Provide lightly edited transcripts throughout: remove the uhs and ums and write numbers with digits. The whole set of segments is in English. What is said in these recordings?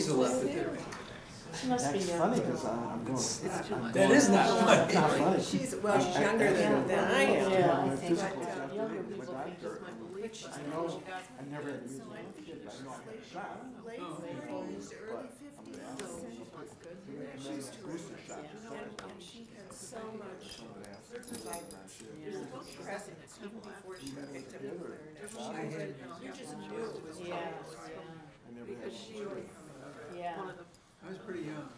Hazel left it there. She must be That's young. funny because I'm going. That is not funny. Not funny. She's younger than I am. Yeah, My I think physical younger exam, people my think doctor, it's my belief. I know, I never had a music kid, but I know I got a shot. Late 40s, early 50s. She's booster shot. And she had so much vibrance. Present even before she picked up the clarinet. You just knew it was Yeah, I never had one. yeah. I was pretty young.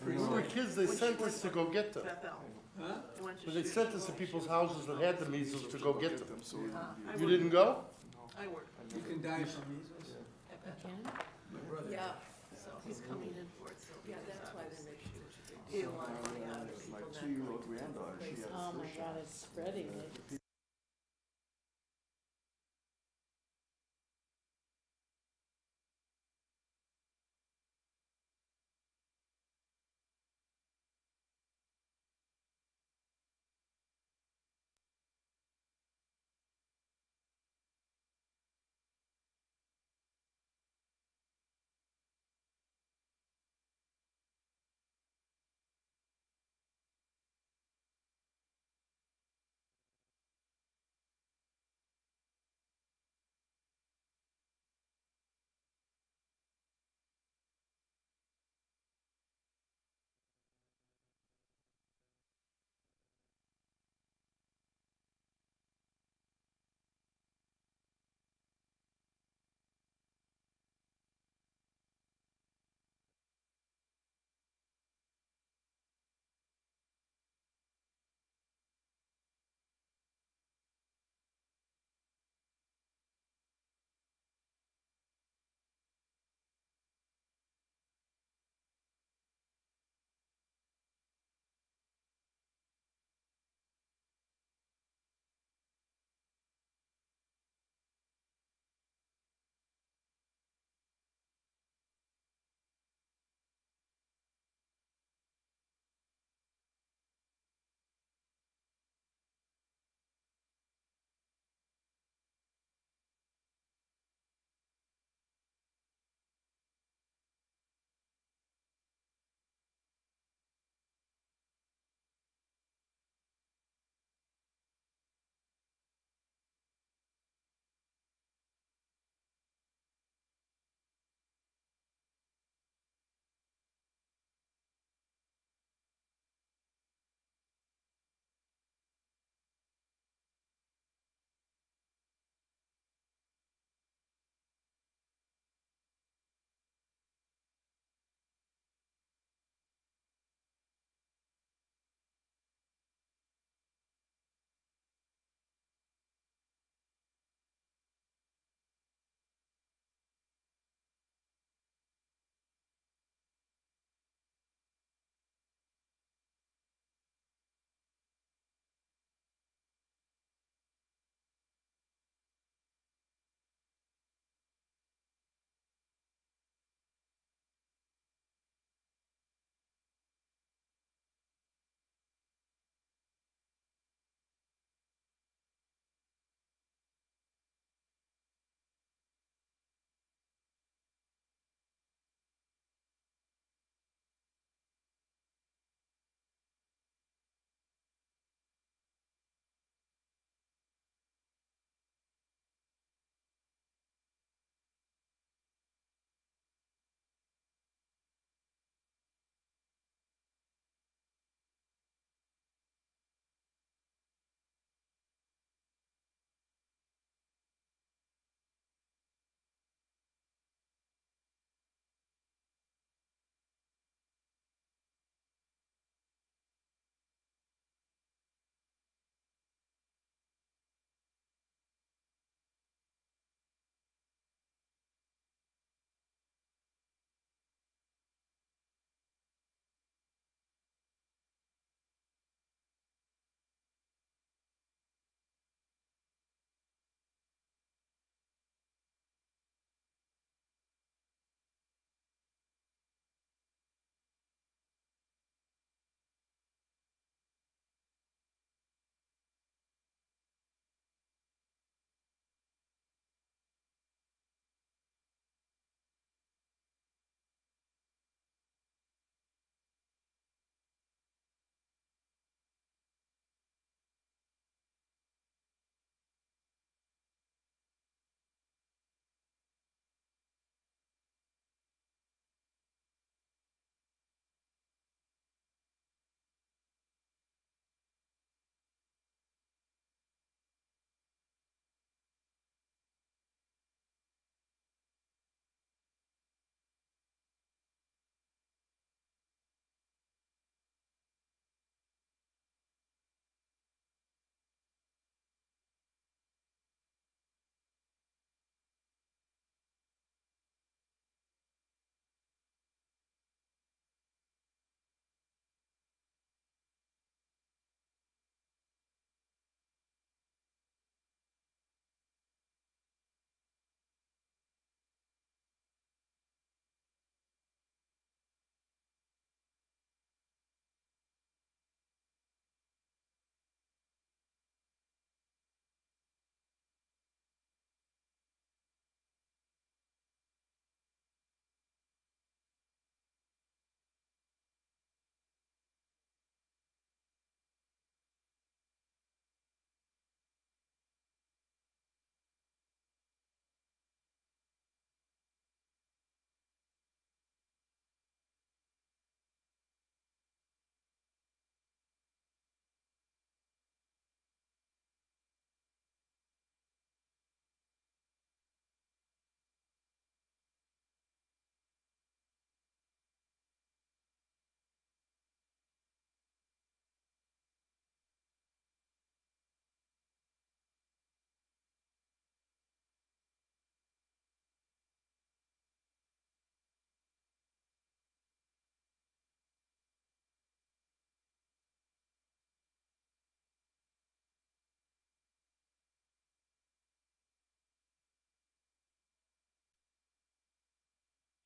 When we were kids, they sent us to go get them. Huh? But they sent us to people's houses that had the measles to go get them. You didn't go? You can die from measles. My brother. Yeah, So he's coming in for it, so yeah, that's why they make sure it's a big he deal. will want to find out. My 2-year-old granddaughter, she had Oh a my first God, shot. it's spreading it.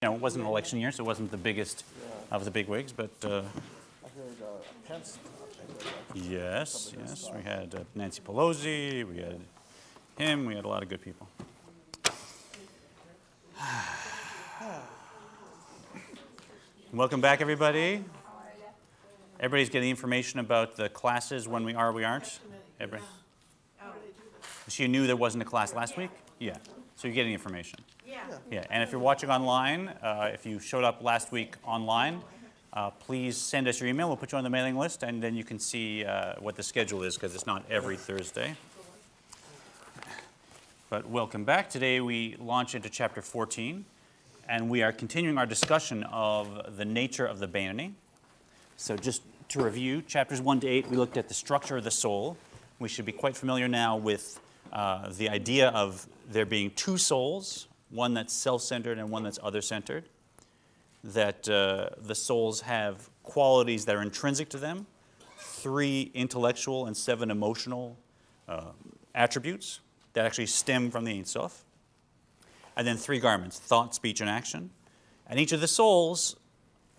You know, it wasn't an election year, so it wasn't the biggest of the big wigs, but I heard Pence. yes, we had Nancy Pelosi, we had him, we had a lot of good people. Welcome back, everybody. Everybody's getting information about the classes when we are, we aren't. Everybody. So you knew there wasn't a class last week? Yeah. So you're getting information. Yeah. And if you're watching online, if you showed up last week online, please send us your email. We'll put you on the mailing list, and then you can see what the schedule is, because it's not every Thursday. But welcome back. Today we launch into chapter 14, and we are continuing our discussion of the nature of the Beinoni. So just to review, chapters 1 to 8, we looked at the structure of the soul. We should be quite familiar now with the idea of there being two souls, one that's self-centered and one that's other-centered, that the souls have qualities that are intrinsic to them, 3 intellectual and 7 emotional attributes that actually stem from the Ein Sof, and then 3 garments, thought, speech, and action. And each of the souls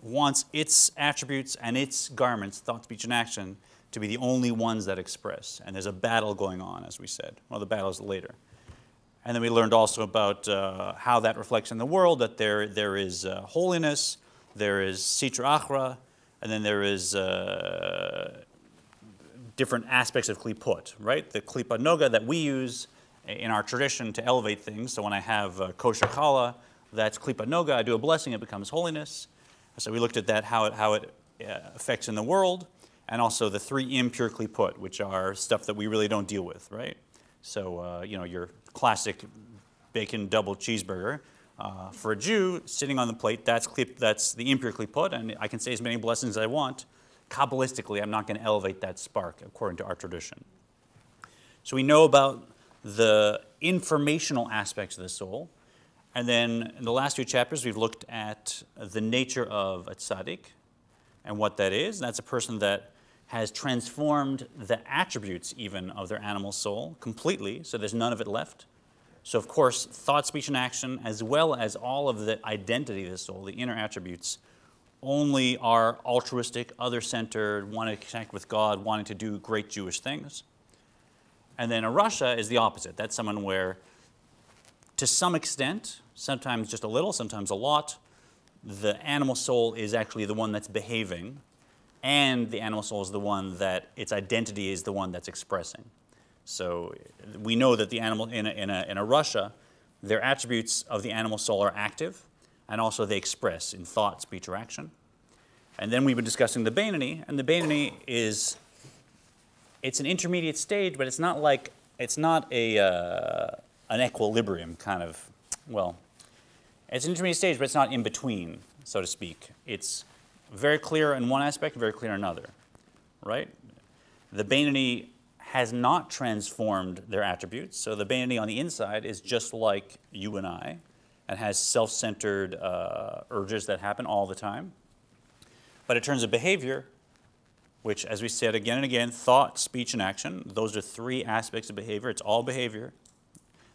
wants its attributes and its garments, thought, speech, and action, to be the only ones that express. And there's a battle going on, as we said. Well, the battle is later. And then we learned also about how that reflects in the world, that there is holiness, there is sitra achra, and then there is different aspects of klipot, right? The klipa noga that we use in our tradition to elevate things. So when I have kosher challah, that's klipa noga. I do a blessing, it becomes holiness. So we looked at that, how it affects in the world, and also the 3 impure klipot, which are stuff that we really don't deal with, right? So, you know, your classic bacon double cheeseburger. For a Jew, sitting on the plate, that's the impure klipot, and I can say as many blessings as I want. Kabbalistically, I'm not going to elevate that spark, according to our tradition. So we know about the informational aspects of the soul. And then in the last 2 chapters, we've looked at the nature of a tzaddik and what that is. That's a person that has transformed the attributes even of their animal soul completely, so there's none of it left. So of course, thought, speech, and action, as well as all of the identity of the soul, the inner attributes, only are altruistic, other-centered, wanting to connect with God, wanting to do great Jewish things. And then a Rasha is the opposite. That's someone where, to some extent, sometimes just a little, sometimes a lot, the animal soul is actually the one that's behaving, and the animal soul is the one that its identity is the one that's expressing. So we know that the animal in a Rasha, their attributes of the animal soul are active, and also they express in thought, speech, or action. And then we've been discussing the Beinoni, and the Beinoni is, it's an intermediate stage, but it's not an equilibrium kind of, well, it's an intermediate stage, but it's not in between, so to speak. It's very clear in one aspect, very clear in another, right? The Beinoni has not transformed their attributes, so the Beinoni on the inside is just like you and I, and has self-centered urges that happen all the time. But in terms of behavior, which, as we said again and again, thought, speech, and action, those are 3 aspects of behavior. It's all behavior.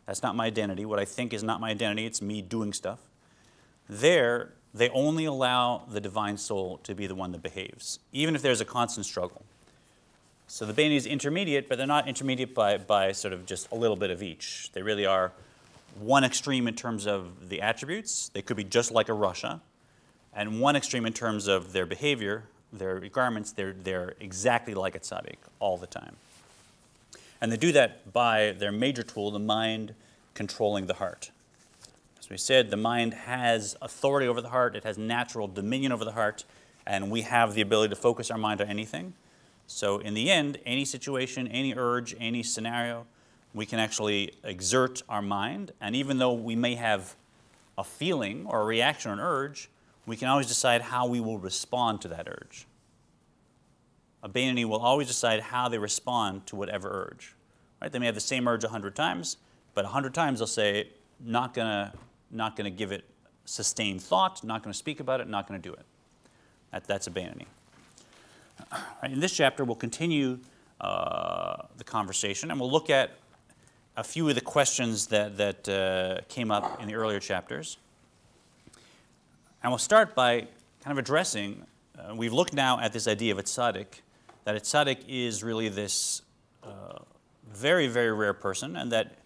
That's not my identity. What I think is not my identity. It's me doing stuff. There, they only allow the divine soul to be the one that behaves, even if there's a constant struggle. So the Beinoni is intermediate, but they're not intermediate by sort of just a little bit of each. They really are one extreme in terms of the attributes. They could be just like a Rasha. And one extreme in terms of their behavior, their garments, they're exactly like a tzaddik all the time. And they do that by their major tool, the mind controlling the heart. As we said, the mind has authority over the heart. It has natural dominion over the heart. And we have the ability to focus our mind on anything. So in the end, any situation, any urge, any scenario, we can actually exert our mind. And even though we may have a feeling or a reaction or an urge, we can always decide how we will respond to that urge. A Beinoni will always decide how they respond to whatever urge. Right? They may have the same urge 100 times, but 100 times they'll say, not gonna give it sustained thought, not gonna speak about it, not gonna do it. That's a Beinoni. Right, in this chapter, we'll continue the conversation, and we'll look at a few of the questions that came up in the earlier chapters. And we'll start by kind of addressing, we've looked now at this idea of a tzaddik, that a tzaddik is really this very, very rare person, and that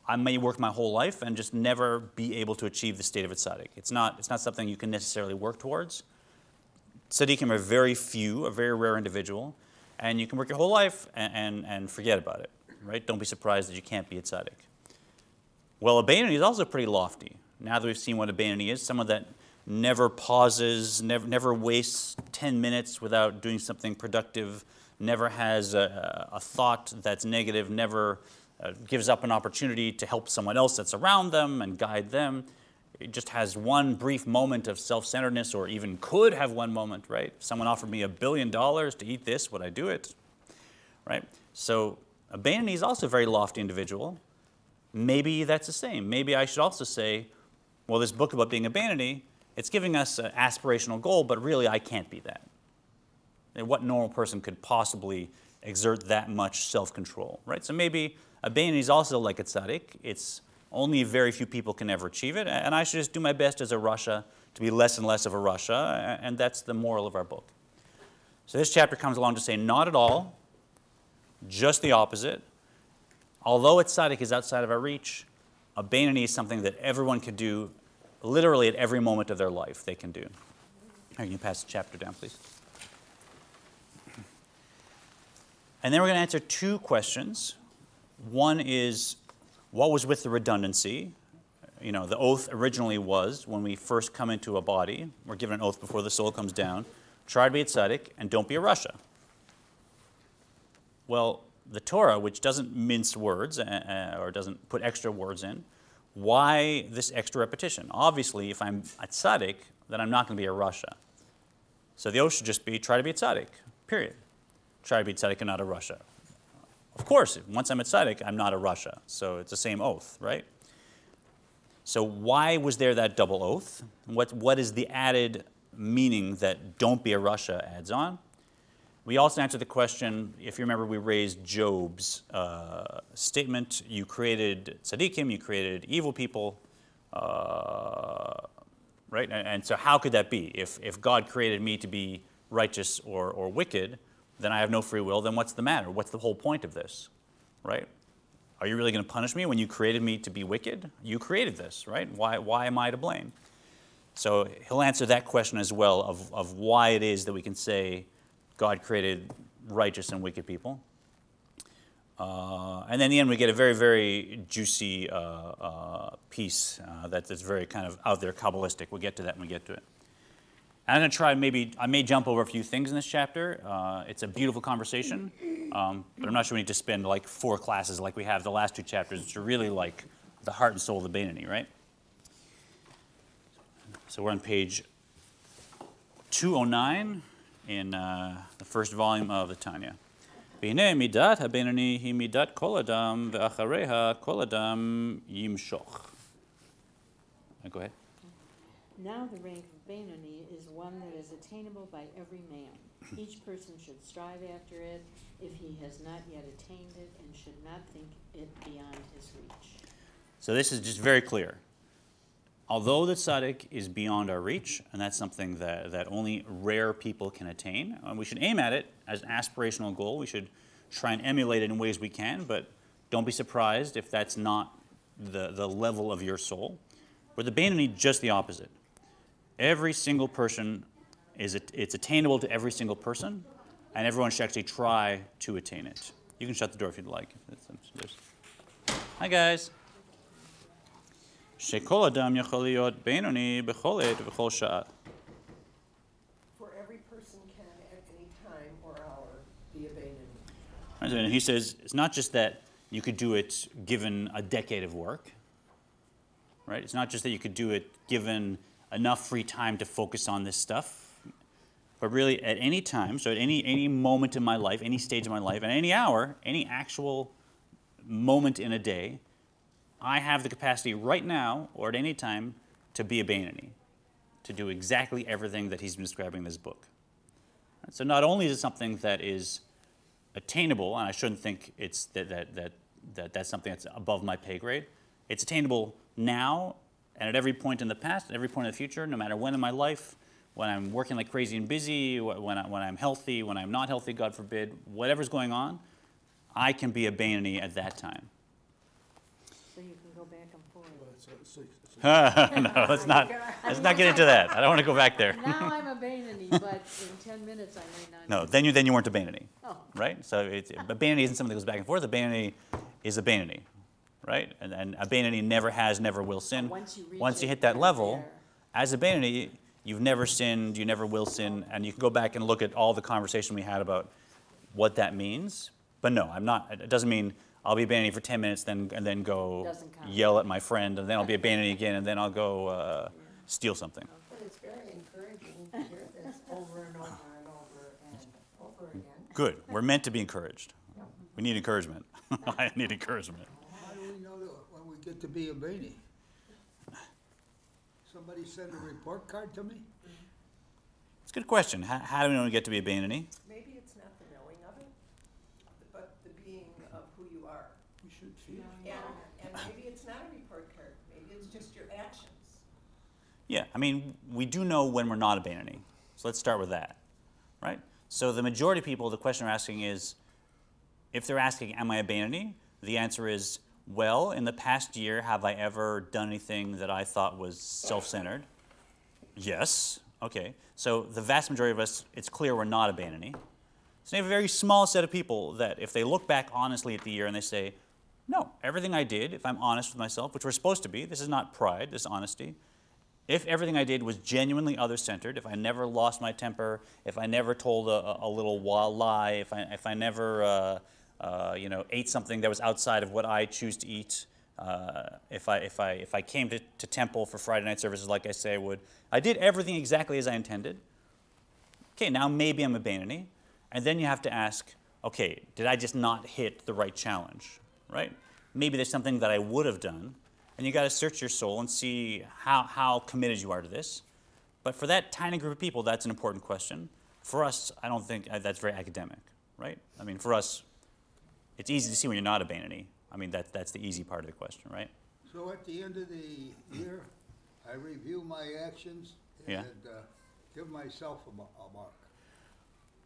I may work my whole life and just never be able to achieve the state of a tzaddik. It's not something you can necessarily work towards. Tzaddikim are very few, a very rare individual, and you can work your whole life and forget about it, right? Don't be surprised that you can't be a tzaddik. Well, a Beinoni is also pretty lofty. Now that we've seen what a Beinoni is, someone that never pauses, never wastes 10 minutes without doing something productive, never has a thought that's negative, never gives up an opportunity to help someone else that's around them and guide them. It just has one brief moment of self-centeredness, or even could have one moment, right? If someone offered me $1 billion to eat this, would I do it? Right? So a Beinoni is also a very lofty individual. Maybe that's the same. Maybe I should also say, well, this book about being a Beinoni, it's giving us an aspirational goal, but really I can't be that. And what normal person could possibly exert that much self-control, right? So maybe a Beinoni is also like a tzaddik. It's only very few people can ever achieve it, and I should just do my best as a Rasha to be less and less of a Rasha, and that's the moral of our book. So this chapter comes along to say not at all, just the opposite. Although a tzaddik is outside of our reach, a Beinoni is something that everyone can do literally at every moment of their life they can do. Can you pass the chapter down, please? And then we're going to answer two questions. One is, what was with the redundancy? You know, the oath originally was, when we first come into a body, we're given an oath before the soul comes down, try to be a tzaddik and don't be a Rasha. Well, the Torah, which doesn't mince words or doesn't put extra words in, why this extra repetition? Obviously, if I'm a tzaddik, then I'm not going to be a Rasha. So the oath should just be, try to be a tzaddik, period. Try to be a tzaddik and not a Rasha. Of course, once I'm a tzaddik, I'm not a Rasha. So it's the same oath, right? So why was there that double oath? What is the added meaning that don't be a Rasha adds on? We also answered the question, if you remember, we raised Job's statement, you created tzaddikim, you created evil people, right? And so how could that be? If God created me to be righteous or wicked, then I have no free will, then what's the matter? What's the whole point of this, right? Are you really going to punish me when you created me to be wicked? You created this, right? Why am I to blame? So he'll answer that question as well of why it is that we can say God created righteous and wicked people. And then in the end, we get a very, very juicy piece that's very kind of out there, kabbalistic. We'll get to that when we get to it. And I'm going to try, I may jump over a few things in this chapter. It's a beautiful conversation, but I'm not sure we need to spend like 4 classes like we have the last 2 chapters, which are really like the heart and soul of the Beinoni, right? So we're on page 209 in the first volume of the Tanya. B'hinei midat ha-Beinoni hi midat kol adam ve'achareha kol adam yimshoch. Go ahead. Now the rank of Beinoni is one that is attainable by every man. Each person should strive after it if he has not yet attained it, and should not think it beyond his reach. So this is just very clear. Although the tzaddik is beyond our reach, and that's something that only rare people can attain, we should aim at it as an aspirational goal. We should try and emulate it in ways we can, but don't be surprised if that's not the level of your soul. With the Beinoni, just the opposite. Every single person, it's attainable to every single person, and everyone should actually try to attain it. You can shut the door if you'd like. Hi, guys. Shekol adam yachol liot Beinoni b'chol et v'chol sha'at. For every person can at any time or hour be a Beinoni. And he says it's not just that you could do it given a decade of work, right? It's not just that you could do it given enough free time to focus on this stuff, but really at any time, so at any moment in my life, any stage of my life, at any hour, any actual moment in a day, I have the capacity right now or at any time to be a Beinoni, to do exactly everything that he's been describing in this book. Right? So not only is it something that is attainable, and I shouldn't think it's that's something that's above my pay grade, it's attainable now And at every point in the past, at every point in the future, no matter when in my life, when I'm working like crazy and busy, when I'm healthy, when I'm not healthy, God forbid, whatever's going on, I can be a Beinoni at that time. So you can go back and forth. No, let's not get into that. I don't want to go back there. Now I'm a Beinoni, but in 10 minutes I may not. No, then you weren't a Beinoni, Oh. right? So a Beinoni isn't something that goes back and forth. A Beinoni is a Beinoni, right? And a Beinoni never has, never will sin. Once you hit that level, as a Beinoni, you've never sinned, you never will sin, and you can go back and look at all the conversation we had about what that means. But no, I'm not. It doesn't mean I'll be a Beinoni for 10 minutes and then go yell at my friend, and then I'll be a Beinoni again, and then I'll go steal something. But it's very encouraging to hear this over and over and over and over again. Good. We're meant to be encouraged. We need encouragement. I need encouragement. How do we know that when we get to be a Beinoni? Somebody send a report card to me? It's a good question. How do we know we get to be a Beinoni? Maybe it's not the knowing of it, but the being of who you are. We should feel. And maybe it's not a report card, maybe it's just your actions. Yeah, I mean, we do know when we're not a Beinoni. So let's start with that, right? So the majority of people, the question they're asking is, if they're asking, am I a Beinoni? The answer is, well, in the past year, have I ever done anything that I thought was self-centered? Yes. Okay. So the vast majority of us, it's clear we're not a Beinoni. So you have a very small set of people that if they look back honestly at the year and they say, no, everything I did, if I'm honest with myself, which we're supposed to be, this is not pride, this is honesty. If everything I did was genuinely other-centered, if I never lost my temper, if I never told a little lie, if I never ate something that was outside of what I choose to eat, if I came to temple for Friday night services like I say I would, I did everything exactly as I intended. Okay, now maybe I'm a Beinoni, and then you have to ask, okay, did I just not hit the right challenge, right? Maybe there's something that I would have done, and you got to search your soul and see how committed you are to this. But for that tiny group of people, that's an important question. For us, I don't think that's very academic, right? I mean, for us, it's easy to see when you're not a Beinoni. I mean, that's the easy part of the question, right? So at the end of the year, I review my actions and give myself a mark.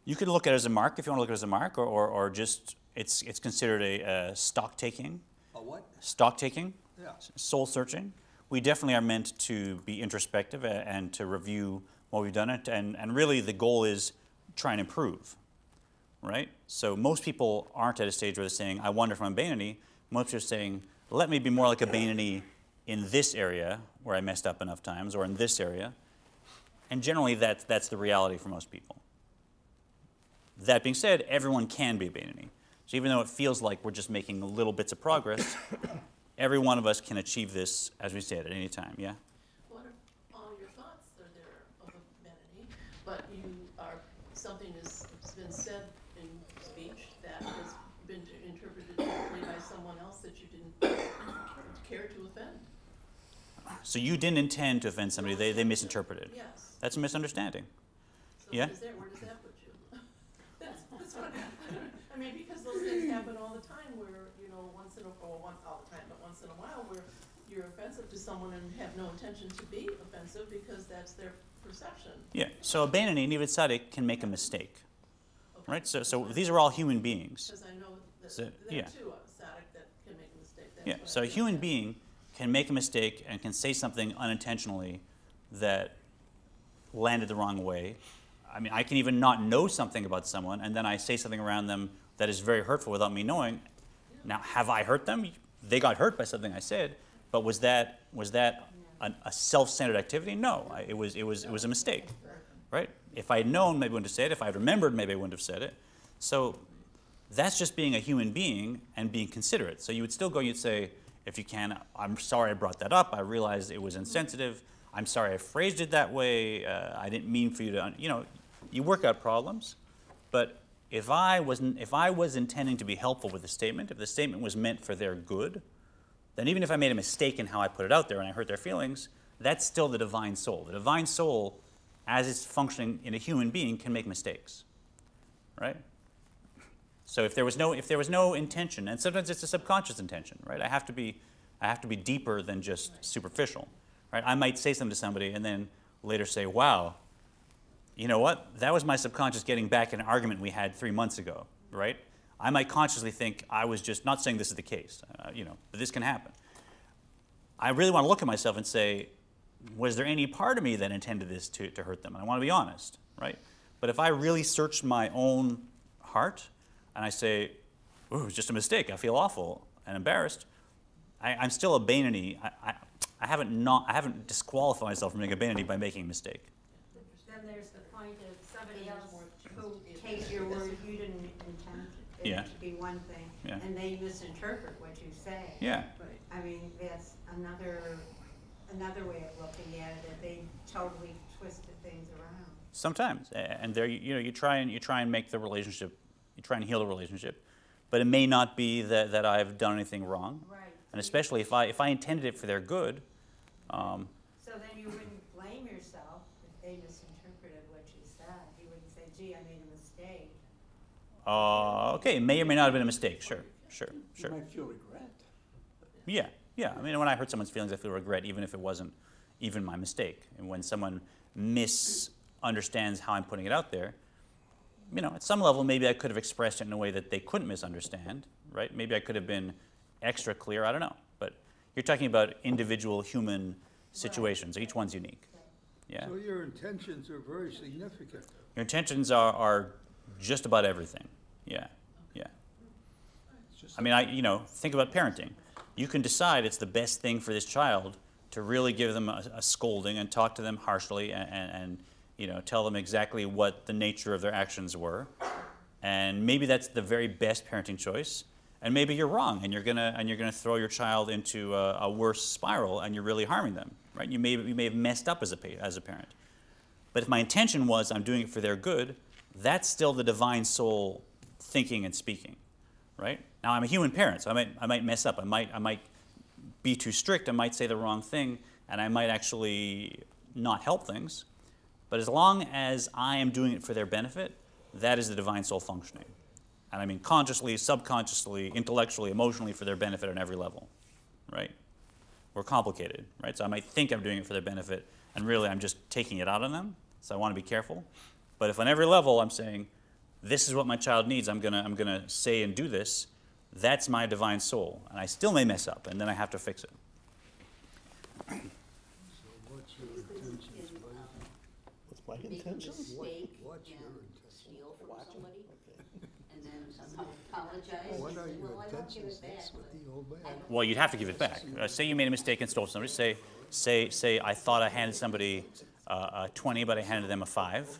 You could look at it as a mark if you want to look at it as a mark, or just it's considered a stock taking. A what? Stock taking. Yeah. Soul searching. We definitely are meant to be introspective and to review what we've done, and really the goal is try and improve, right? So most people aren't at a stage where they're saying, I wonder if I'm a Beinoni. Most people are saying, let me be more like a Beinoni in this area where I messed up enough times, or in this area. And generally that's the reality for most people. That being said, everyone can be a Beinoni. So even though it feels like we're just making little bits of progress, every one of us can achieve this, as we said, at any time, yeah? What if all your thoughts are there of a Beinoni, but something has been said in speech that has been interpreted differently by someone else that you didn't care to offend? So you didn't intend to offend somebody, they misinterpreted. Yes. That's a misunderstanding. So Yeah? where does that put you? That's what I mean, because those things happen all the time where, once in a while where you're offensive to someone and have no intention to be offensive because that's their perception. Yeah, so a Beinoni, Nivet Tzaddik, can make a mistake, right? So these are all human beings. Because I know that So, there yeah. are two tzaddik that can make a mistake. That's Yeah, what so I a mean. human being can make a mistake and can say something unintentionally that landed the wrong way. I mean, I can even not know something about someone, and then I say something around them that is very hurtful without me knowing. Now, have I hurt them? They got hurt by something I said, but was that a self-centered activity? No, it was a mistake, right? If I had known, maybe I wouldn't have said it. If I had remembered, maybe I wouldn't have said it. So that's just being a human being and being considerate. So you would still go, you'd say, if you can, I'm sorry I brought that up. I realized it was insensitive. I'm sorry I phrased it that way. I didn't mean for you to, you work out problems. But if I was intending to be helpful with the statement, if the statement was meant for their good, then even if I made a mistake in how I put it out there and I hurt their feelings, that's still the divine soul. The divine soul, as it's functioning in a human being, can make mistakes, right? So if there was no intention, and sometimes it's a subconscious intention, right? I have to be deeper than just superficial, right? I might say something to somebody and then later say, wow, you know what? That was my subconscious getting back an argument we had 3 months ago, right? I might consciously think I was just not saying this is the case, you know, but this can happen. I really want to look at myself and say, was there any part of me that intended this to hurt them? And I want to be honest, right? But if I really search my own heart and I say, ooh, it was just a mistake, I feel awful and embarrassed, I'm still a Bainani. I haven't disqualified myself from being a Bainani by making a mistake. Then there's the point of somebody else who takes your word, you didn't intend it to be one thing, and they misinterpret what you say. Yeah. I mean, that's another way of looking at it, that they totally twisted things around. Sometimes, and there, you know, you try and make the relationship, you try and heal the relationship, but it may not be that I've done anything wrong. Right. And especially if I intended it for their good. So then you wouldn't blame yourself if they misinterpreted what you said. You wouldn't say, gee, I made a mistake. Okay, may or may not have been a mistake. Sure. You might feel regret. Yeah. I mean, when I hurt someone's feelings, I feel regret, even if it wasn't even my mistake. And when someone misunderstands how I'm putting it out there, you know, at some level, maybe I could have expressed it in a way that they couldn't misunderstand, right? Maybe I could have been extra clear. I don't know. But you're talking about individual human situations. Each one's unique. Yeah. So your intentions are very significant. Your intentions are just about everything. Yeah. I mean, think about parenting. You can decide it's the best thing for this child to really give them a scolding and talk to them harshly and tell them exactly what the nature of their actions were. And maybe that's the very best parenting choice. And maybe you're wrong, and you're gonna throw your child into a worse spiral, and you're really harming them, right? You may have messed up as a parent. But if my intention was I'm doing it for their good, that's still the divine soul thinking and speaking, right? Now I'm a human parent, so I might mess up. I might be too strict. I might say the wrong thing, and I might actually not help things. But as long as I am doing it for their benefit, that is the divine soul functioning. And I mean consciously, subconsciously, intellectually, emotionally, for their benefit on every level, right? We're complicated, right? So I might think I'm doing it for their benefit, and really I'm just taking it out on them. So I want to be careful. But if on every level I'm saying, this is what my child needs, I'm gonna say and do this, that's my divine soul. And I still may mess up, and then I have to fix it. So what's your intentions, buddy? What's my Make a intentions? mistake What's your and intention? steal from somebody, and then somehow apologize. What are your Well, I won't give intentions it back, next with the old man? Well, you'd have to give it back. Say you made a mistake and stole somebody. Say I thought I handed somebody a 20, but I handed them a 5.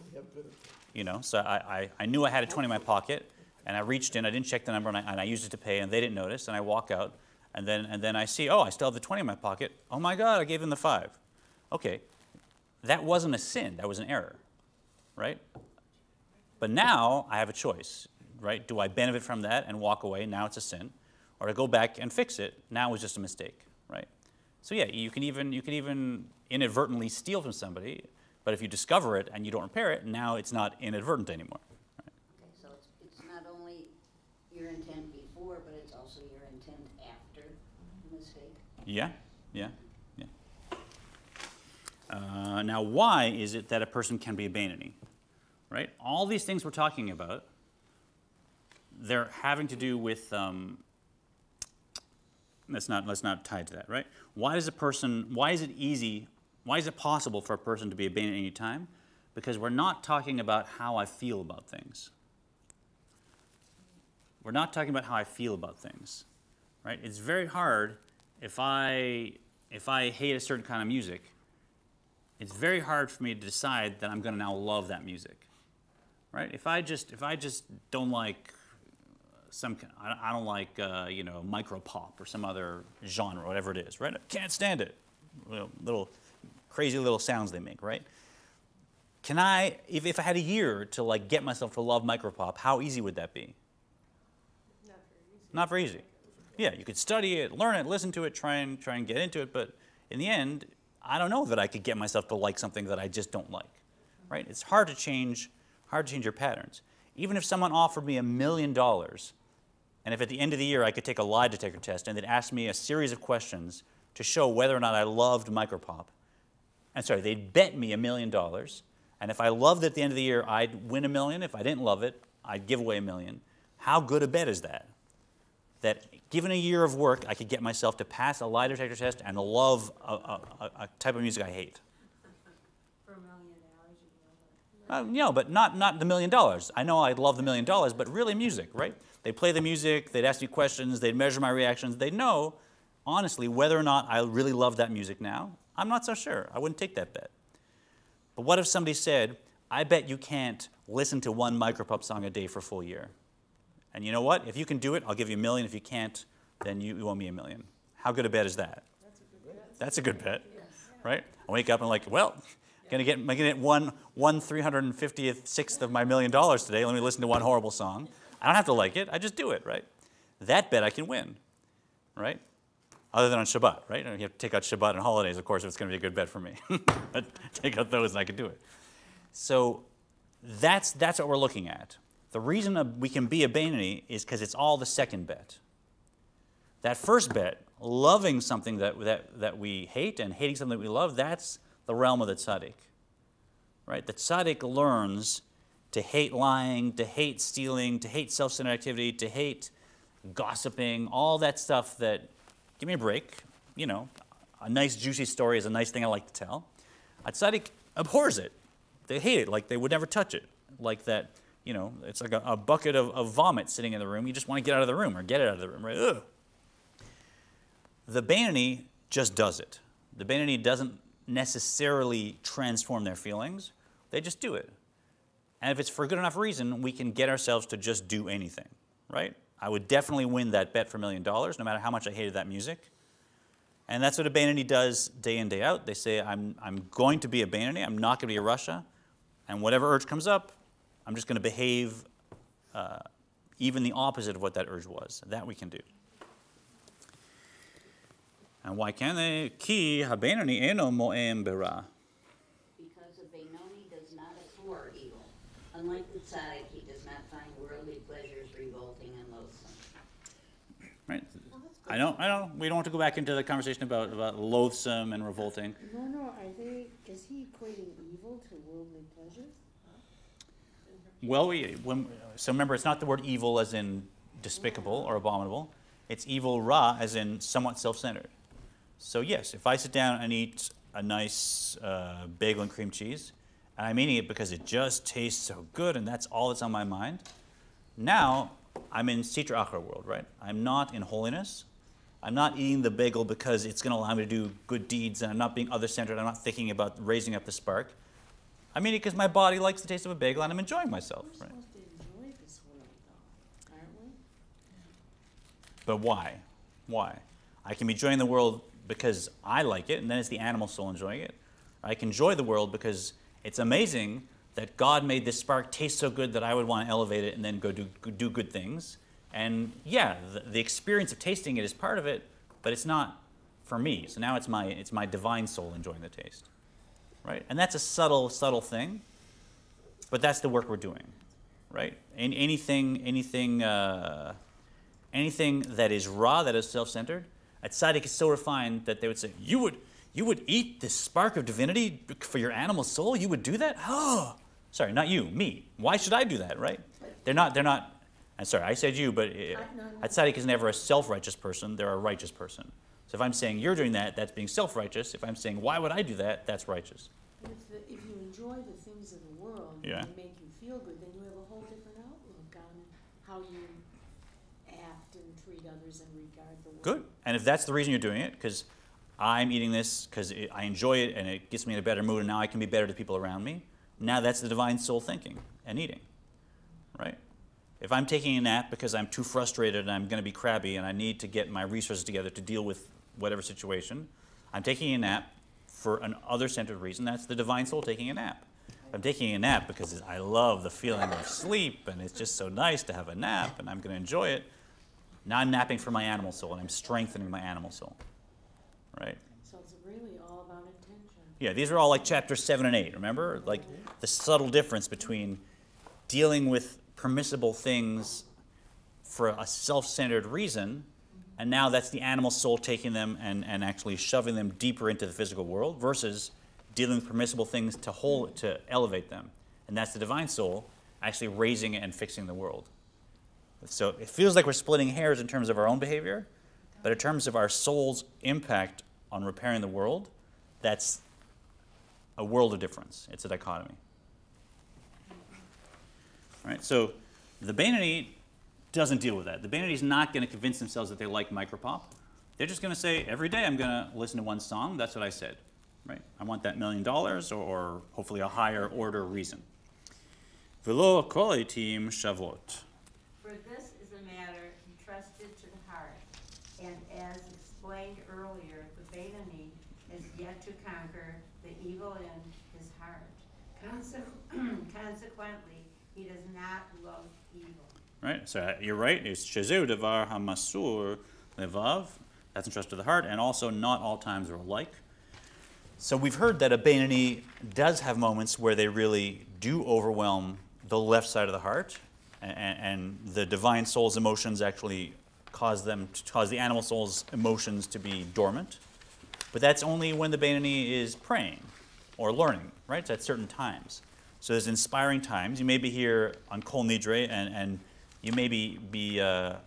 So I knew I had a 20 in my pocket, and I reached in, I didn't check the number, and I used it to pay, and they didn't notice, and I walk out, and then I see, oh, I still have the 20 in my pocket. Oh my God, I gave them the 5. Okay, that wasn't a sin, that was an error, right? But now I have a choice, right? Do I benefit from that and walk away? Now it's a sin. Or to go back and fix it. Now it was just a mistake, right? So yeah, you can even inadvertently steal from somebody, but if you discover it and you don't repair it, now it's not inadvertent anymore. Right? Okay, so it's not only your intent before, but it's also your intent after the mistake. Yeah. Now, why is it that a person can be a Bainani? Right? All these things we're talking about, they're having to do with. Let's not tie to that, right? Why is it easy? Why is it possible for a person to be a Bainani at any time? Because we're not talking about how I feel about things. We're not talking about how I feel about things, right? It's very hard if I hate a certain kind of music. It's very hard for me to decide that I'm going to now love that music, right? If I just don't like I don't like micro pop or some other genre, whatever it is, right? I can't stand it. Little crazy little sounds they make, right? Can I, if I had a year to get myself to love micro pop, how easy would that be? Not very easy. Yeah, you could study it, learn it, listen to it, try and get into it, but in the end, I don't know that I could get myself to like something that I just don't like, right? It's hard to change your patterns. Even if someone offered me $1 million, and if at the end of the year I could take a lie detector test and they'd ask me a series of questions to show whether or not I loved micropop, and sorry, they'd bet me $1 million, and if I loved it at the end of the year, I'd win $1 million. If I didn't love it, I'd give away $1 million. How good a bet is that? That given a year of work, I could get myself to pass a lie detector test and love a type of music I hate. For $1 million, No, but not the $1 million. I know I'd love the $1 million, but really music, right? They'd play the music, they'd ask me questions, they'd measure my reactions. They'd know, honestly, whether or not I really love that music now. I'm not so sure. I wouldn't take that bet. But what if somebody said, I bet you can't listen to one micropop song a day for a full year. And you know what? If you can do it, I'll give you $1 million. If you can't, then you owe me $1 million. How good a bet is that? That's a good bet, right? I wake up and I'm like, well, I'm gonna get one 350th of my $1 million today. Let me listen to one horrible song. I don't have to like it. I just do it, right? That bet I can win, right? Other than on Shabbat, right? You have to take out Shabbat and holidays, of course, if it's going to be a good bet for me. But take out those and I can do it. So that's what we're looking at. The reason we can be a Beinoni is because it's all the second bet. That first bet, loving something that we hate and hating something that we love, that's the realm of the tzaddik, right? The tzaddik learns to hate lying, to hate stealing, to hate self-centered activity, to hate gossiping, all that stuff that, give me a break, you know, a nice juicy story is a nice thing I like to tell. A tzaddik abhors it. They hate it, like they would never touch it. Like that, you know, it's like a bucket of vomit sitting in the room. You just want to get out of the room or get it out of the room, right? Ugh. The Beinoni just does it. The Beinoni doesn't necessarily transform their feelings. They just do it. And if it's for a good enough reason, we can get ourselves to just do anything, right? I would definitely win that bet for $1 million, no matter how much I hated that music. And that's what a Beinoni does day in, day out. They say, I'm going to be a Beinoni. I'm not going to be a Russia. And whatever urge comes up, I'm just going to behave even the opposite of what that urge was. That we can do. And why can they? Ki ha-Beinoni eno mo'em bera. Because a Beinoni does not abhor evil. Unlike the tzaddik, he does not find worldly pleasures revolting and loathsome. Right? I know. We don't want to go back into the conversation about loathsome and revolting. No, is he equating evil to worldly pleasures? Well, so remember, it's not the word evil as in despicable or abominable. It's evil ra as in somewhat self-centered. So yes, if I sit down and eat a nice bagel and cream cheese, and I'm eating it because it just tastes so good and that's all that's on my mind, now I'm in Sitra Achra world, right? I'm not in holiness. I'm not eating the bagel because it's going to allow me to do good deeds, and I'm not being other-centered. I'm not thinking about raising up the spark. I'm eating it because my body likes the taste of a bagel and I'm enjoying myself, We're right? supposed to enjoy this world, though, aren't we? But why? Why? I can be enjoying the world because I like it, and then it's the animal soul enjoying it. I can enjoy the world because it's amazing that God made this spark taste so good that I would want to elevate it and then go do good things. And yeah, the experience of tasting it is part of it, but it's not for me. So now it's my divine soul enjoying the taste, right? And that's a subtle thing, but that's the work we're doing, right? Anything that is raw, that is self-centered, a tzaddik is so refined that they would say, you would eat the spark of divinity for your animal soul? You would do that? Oh, sorry, not you, me. Why should I do that, right? They're not, I'm sorry, I said you, but a tzaddik is never a self-righteous person. They're a righteous person. So if I'm saying you're doing that, that's being self-righteous. If I'm saying, why would I do that, that's righteous. But if you enjoy the things of the world Yeah. and they make you feel good, then you have a whole different outlook on how you act and treat others and regard the world. Good. And if that's the reason you're doing it, because I'm eating this because I enjoy it and it gets me in a better mood and now I can be better to people around me, now that's the divine soul thinking and eating, right? If I'm taking a nap because I'm too frustrated and I'm going to be crabby and I need to get my resources together to deal with whatever situation, I'm taking a nap for an other-centered reason. That's the divine soul taking a nap. If I'm taking a nap because I love the feeling of sleep and it's just so nice to have a nap and I'm going to enjoy it, now I'm napping for my animal soul and I'm strengthening my animal soul, right? So it's really all about intention. Yeah, these are all like chapters 7 and 8, remember? Like the subtle difference between dealing with permissible things for a self-centered reason, and now that's the animal soul taking them and actually shoving them deeper into the physical world, versus dealing with permissible things to elevate them. And that's the divine soul actually raising and fixing the world. So it feels like we're splitting hairs in terms of our own behavior, but in terms of our soul's impact on repairing the world, that's a world of difference. It's a dichotomy. All right, so the Beinoni doesn't deal with that. The Beinoni is not going to convince themselves that they like micropop. They're just going to say, every day I'm going to listen to one song. That's what I said. Right? I want that $1 million or hopefully a higher order reason. V'lo kol ha'itim shavot. For this is a matter entrusted to the heart, and as explained earlier, the Beinoni has yet to conquer the evil in his heart. Consequently, he does not love evil. Right, so you're right. It's shezeu devar hamasur levav. That's entrusted to the heart, and also not all times are alike. So we've heard that a Beinoni does have moments where they really do overwhelm the left side of the heart, and the divine soul's emotions actually cause the animal soul's emotions to be dormant. But that's only when the Beinoni is praying or learning, right? It's at certain times. So there's inspiring times. You may be here on Kol Nidre, and you may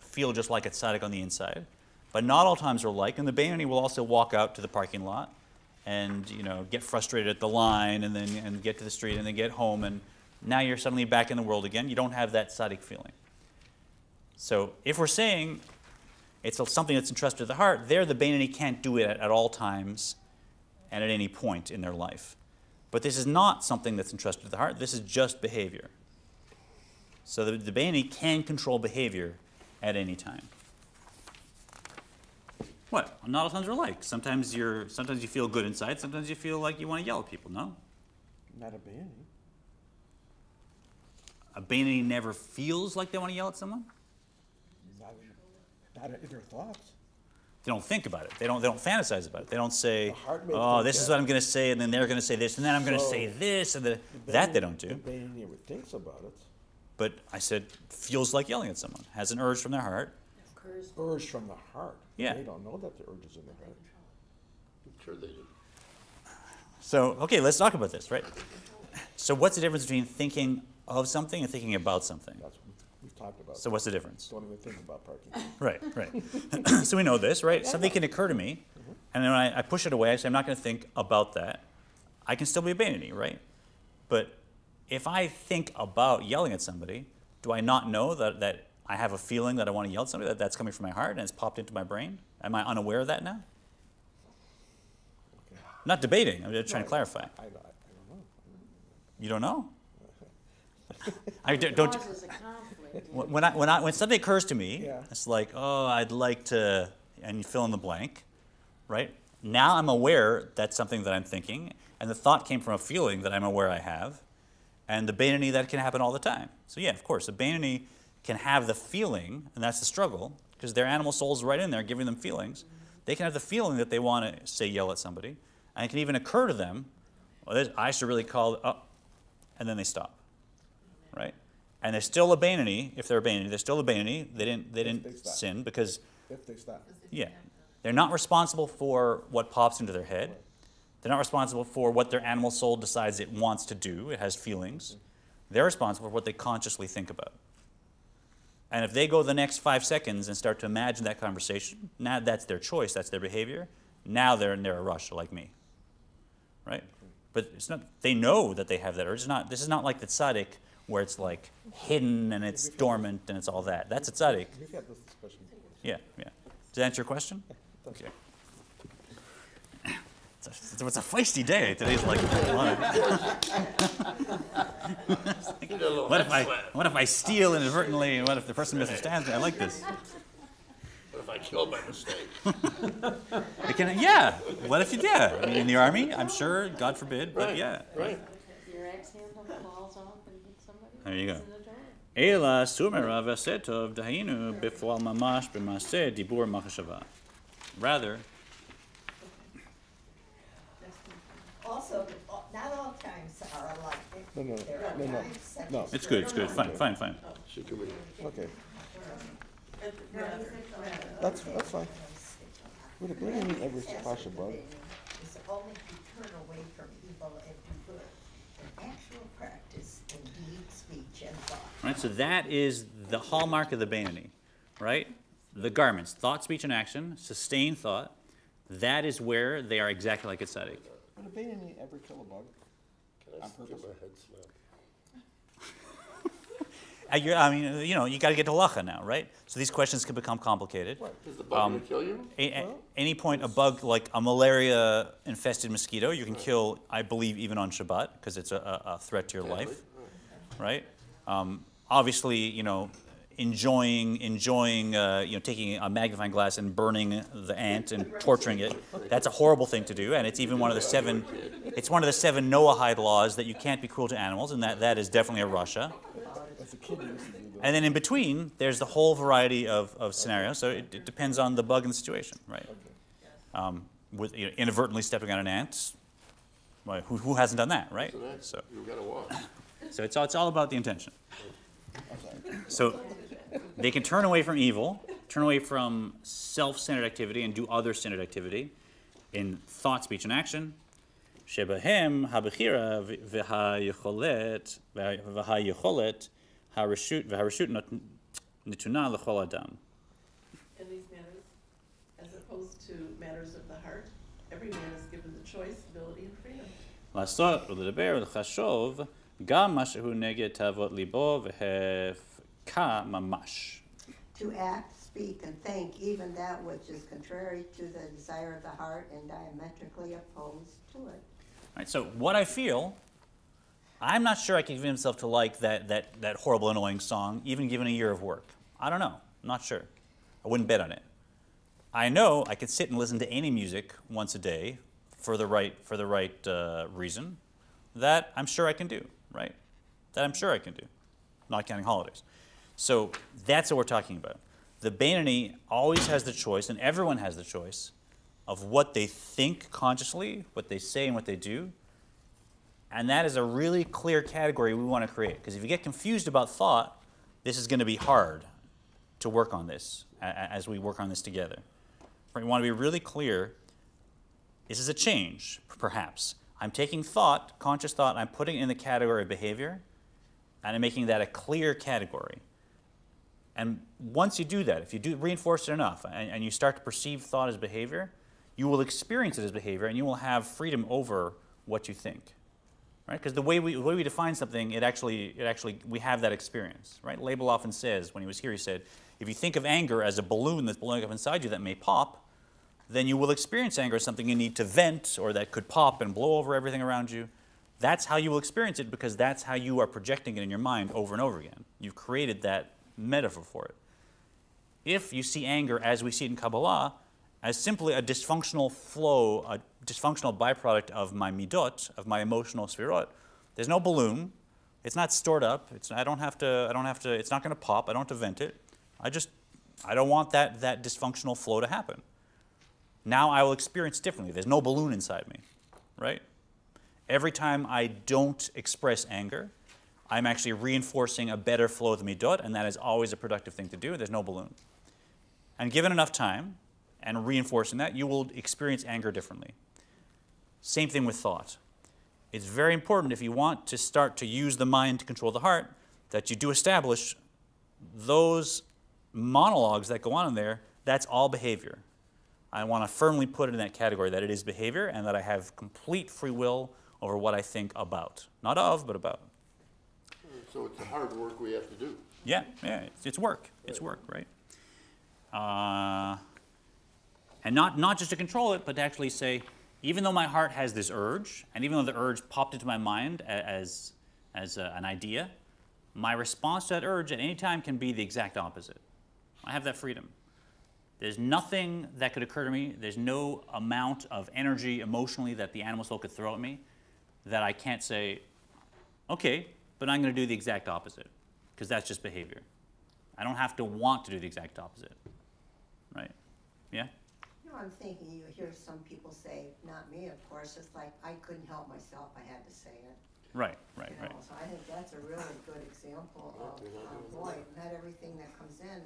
feel just like a tzaddik on the inside. But not all times are alike, and the Beinoni will also walk out to the parking lot and get frustrated at the line, and get to the street, and then get home, and now you're suddenly back in the world again. You don't have that tzaddik feeling. So if we're saying it's something that's entrusted to the heart, there the Beinoni can't do it at all times and at any point in their life. But this is not something that's entrusted to the heart. This is just behavior. So the Beinoni can control behavior at any time. What? Not all times are alike. Sometimes you feel good inside. Sometimes you feel like you want to yell at people. No? Not a Beinoni. A Beinoni never feels like they want to yell at someone? Not in their thoughts. They don't think about it. They don't fantasize about it. They don't say, The heart may oh, think this is that. what I'm going to say, and then they're going to say this, and then I'm going to So, say this, and that they don't do. The Beinoni never thinks about it. But I said, feels like yelling at someone, has an urge from their heart. Urge from the heart. Yeah. They don't know that the urge is in their heart. I'm sure they do. So, okay, let's talk about this, right? So what's the difference between thinking of something and thinking about something? That's what we've talked about. So what's the difference? Don't even think about parking. Right. So we know this, right? Something can occur to me, and then when I push it away, I say, I'm not going to think about that. I can still be a Beinoni, right? But if I think about yelling at somebody, do I not know that I have a feeling that I want to yell at somebody, that's coming from my heart and it's popped into my brain? Am I unaware of that now? I'm not debating. I'm just trying to clarify. I don't know. You don't know? I don't. Causes a conflict. When something occurs to me, Yeah. it's like, oh, I'd like to, and you fill in the blank, right? Now I'm aware that's something that I'm thinking, and the thought came from a feeling that I'm aware I have, and the Beinoni, that can happen all the time. So yeah, of course, the Beinoni can have the feeling, and that's the struggle, because their animal soul's right in there giving them feelings. They can have the feeling that they want to, say, yell at somebody, and it can even occur to them, well, I should really call, and then they stop, right? And they're still a Beinoni. If they're a Beinoni, they're still a Beinoni. They didn't stop. sin because, If they stop. yeah, they're not responsible for what pops into their head. They're not responsible for what their animal soul decides it wants to do. It has feelings. They're responsible for what they consciously think about. And if they go the next 5 seconds and start to imagine that conversation, now that's their choice, that's their behavior. Now they're a rush like me, right? But it's not. They know that they have that urge. This is not like the tzaddik where it's like hidden and it's dormant and it's all that. That's a tzaddik. We've had this discussion before. Yeah, yeah. Does that answer your question? Okay. It's a feisty day. Today's like, what if I steal inadvertently, and what if the person misunderstands me? I like this. What if I kill by mistake? Yeah. What if you did? I mean, in the army, I'm sure, God forbid, but yeah. Right. Your axe handle falls off and hits somebody. There you go. It's in the door. Ela sumera v'setov dahinu b'foal mamash b'maseh dibur machashava. Rather, Also, not all times are alike. No. There are No. times such No. as it's good. Fine. She can read. Okay, That's that's fine. Would a Beinoni ever splash a bug? is only to turn away from evil Right? So that is the hallmark of the Beinoni, right? The garments, thought, speech, and action, sustained thought. That is where they are exactly like a tzaddik. Would a Beinoni ever kill a bug? On purpose? I mean, you got to get to halacha now, right? So these questions can become complicated. What, is the bug gonna kill you? Any point, a bug like a malaria-infested mosquito, you can kill, I believe, even on Shabbat, because it's a threat to your life, right? Obviously, enjoying, taking a magnifying glass and burning the ant and torturing it. That's a horrible thing to do, and it's even one of the seven. It's one of the 7 Noahide laws that you can't be cruel to animals, and that is definitely a Russia. And then in between, there's the whole variety of scenarios. So it depends on the bug and the situation, right? With inadvertently stepping on an ant, well, who hasn't done that, right? So You gotta watch. So it's all about the intention. So they can turn away from evil, turn away from self-centered activity, and do other-centered activity in thought, speech, and action. Shebahem habechira v'hayicholet hareshut nituna l'chol adam. In these matters, as opposed to matters of the heart, every man is given the choice, ability, and freedom. לעשות ולדבר ולחשוב גם מה שהוא נגד תאוות ליבו והפקע ממש. To act, speak, and think, even that which is contrary to the desire of the heart and diametrically opposed to it. All right, so what I feel, I'm not sure I can convince myself to like that horrible, annoying song, even given a year of work. I don't know. I'm not sure. I wouldn't bet on it. I know I could sit and listen to any music once a day for the right reason. That I'm sure I can do, right? That I'm sure I can do, not counting holidays. So that's what we're talking about. The Beinoni always has the choice, and everyone has the choice, of what they think consciously, what they say, and what they do. And that is a really clear category we want to create. Because if you get confused about thought, this is going to be hard to work on this as we work on this together. We want to be really clear. This is a change, perhaps. I'm taking thought, conscious thought, I'm putting it in the category of behavior, and I'm making that a clear category. And once you do that, if you do reinforce it enough, and you start to perceive thought as behavior, you will experience it as behavior, and you will have freedom over what you think, right? Because the way we define something, it actually we have that experience, right? Label often says, when he was here, he said, if you think of anger as a balloon that's blowing up inside you that may pop, then you will experience anger as something you need to vent, or that could pop and blow over everything around you. That's how you will experience it, because that's how you are projecting it in your mind over and over again. You've created that metaphor for it. If you see anger as we see it in Kabbalah, as simply a dysfunctional flow, a dysfunctional byproduct of my midot, of my emotional sefirot, there's no balloon. It's not stored up. It's not going to pop. I don't have to vent it. I don't want that dysfunctional flow to happen. Now I will experience differently. There's no balloon inside me, right? Every time I don't express anger, I'm actually reinforcing a better flow of the midot, and that is always a productive thing to do. There's no balloon. And given enough time, and reinforcing that, you will experience anger differently. Same thing with thought. It's very important, if you want to start to use the mind to control the heart, that you do establish those monologues that go on in there, that's all behavior. I want to firmly put it in that category, that it is behavior, and that I have complete free will over what I think about. Not of, but about. So it's the hard work we have to do. Yeah, it's work. It's work, right? And not just to control it, but to actually say, even though my heart has this urge, and even though the urge popped into my mind as an idea, my response to that urge at any time can be the exact opposite. I have that freedom. There's nothing that could occur to me, there's no amount of energy emotionally that the animal soul could throw at me that I can't say, okay, but I'm going to do the exact opposite, because that's just behavior. I don't have to want to do the exact opposite, right? Yeah? You know, I'm thinking, you hear some people say, not me, of course, it's like, I couldn't help myself, I had to say it. Right. So I think that's a really good example of, boy, not everything that comes in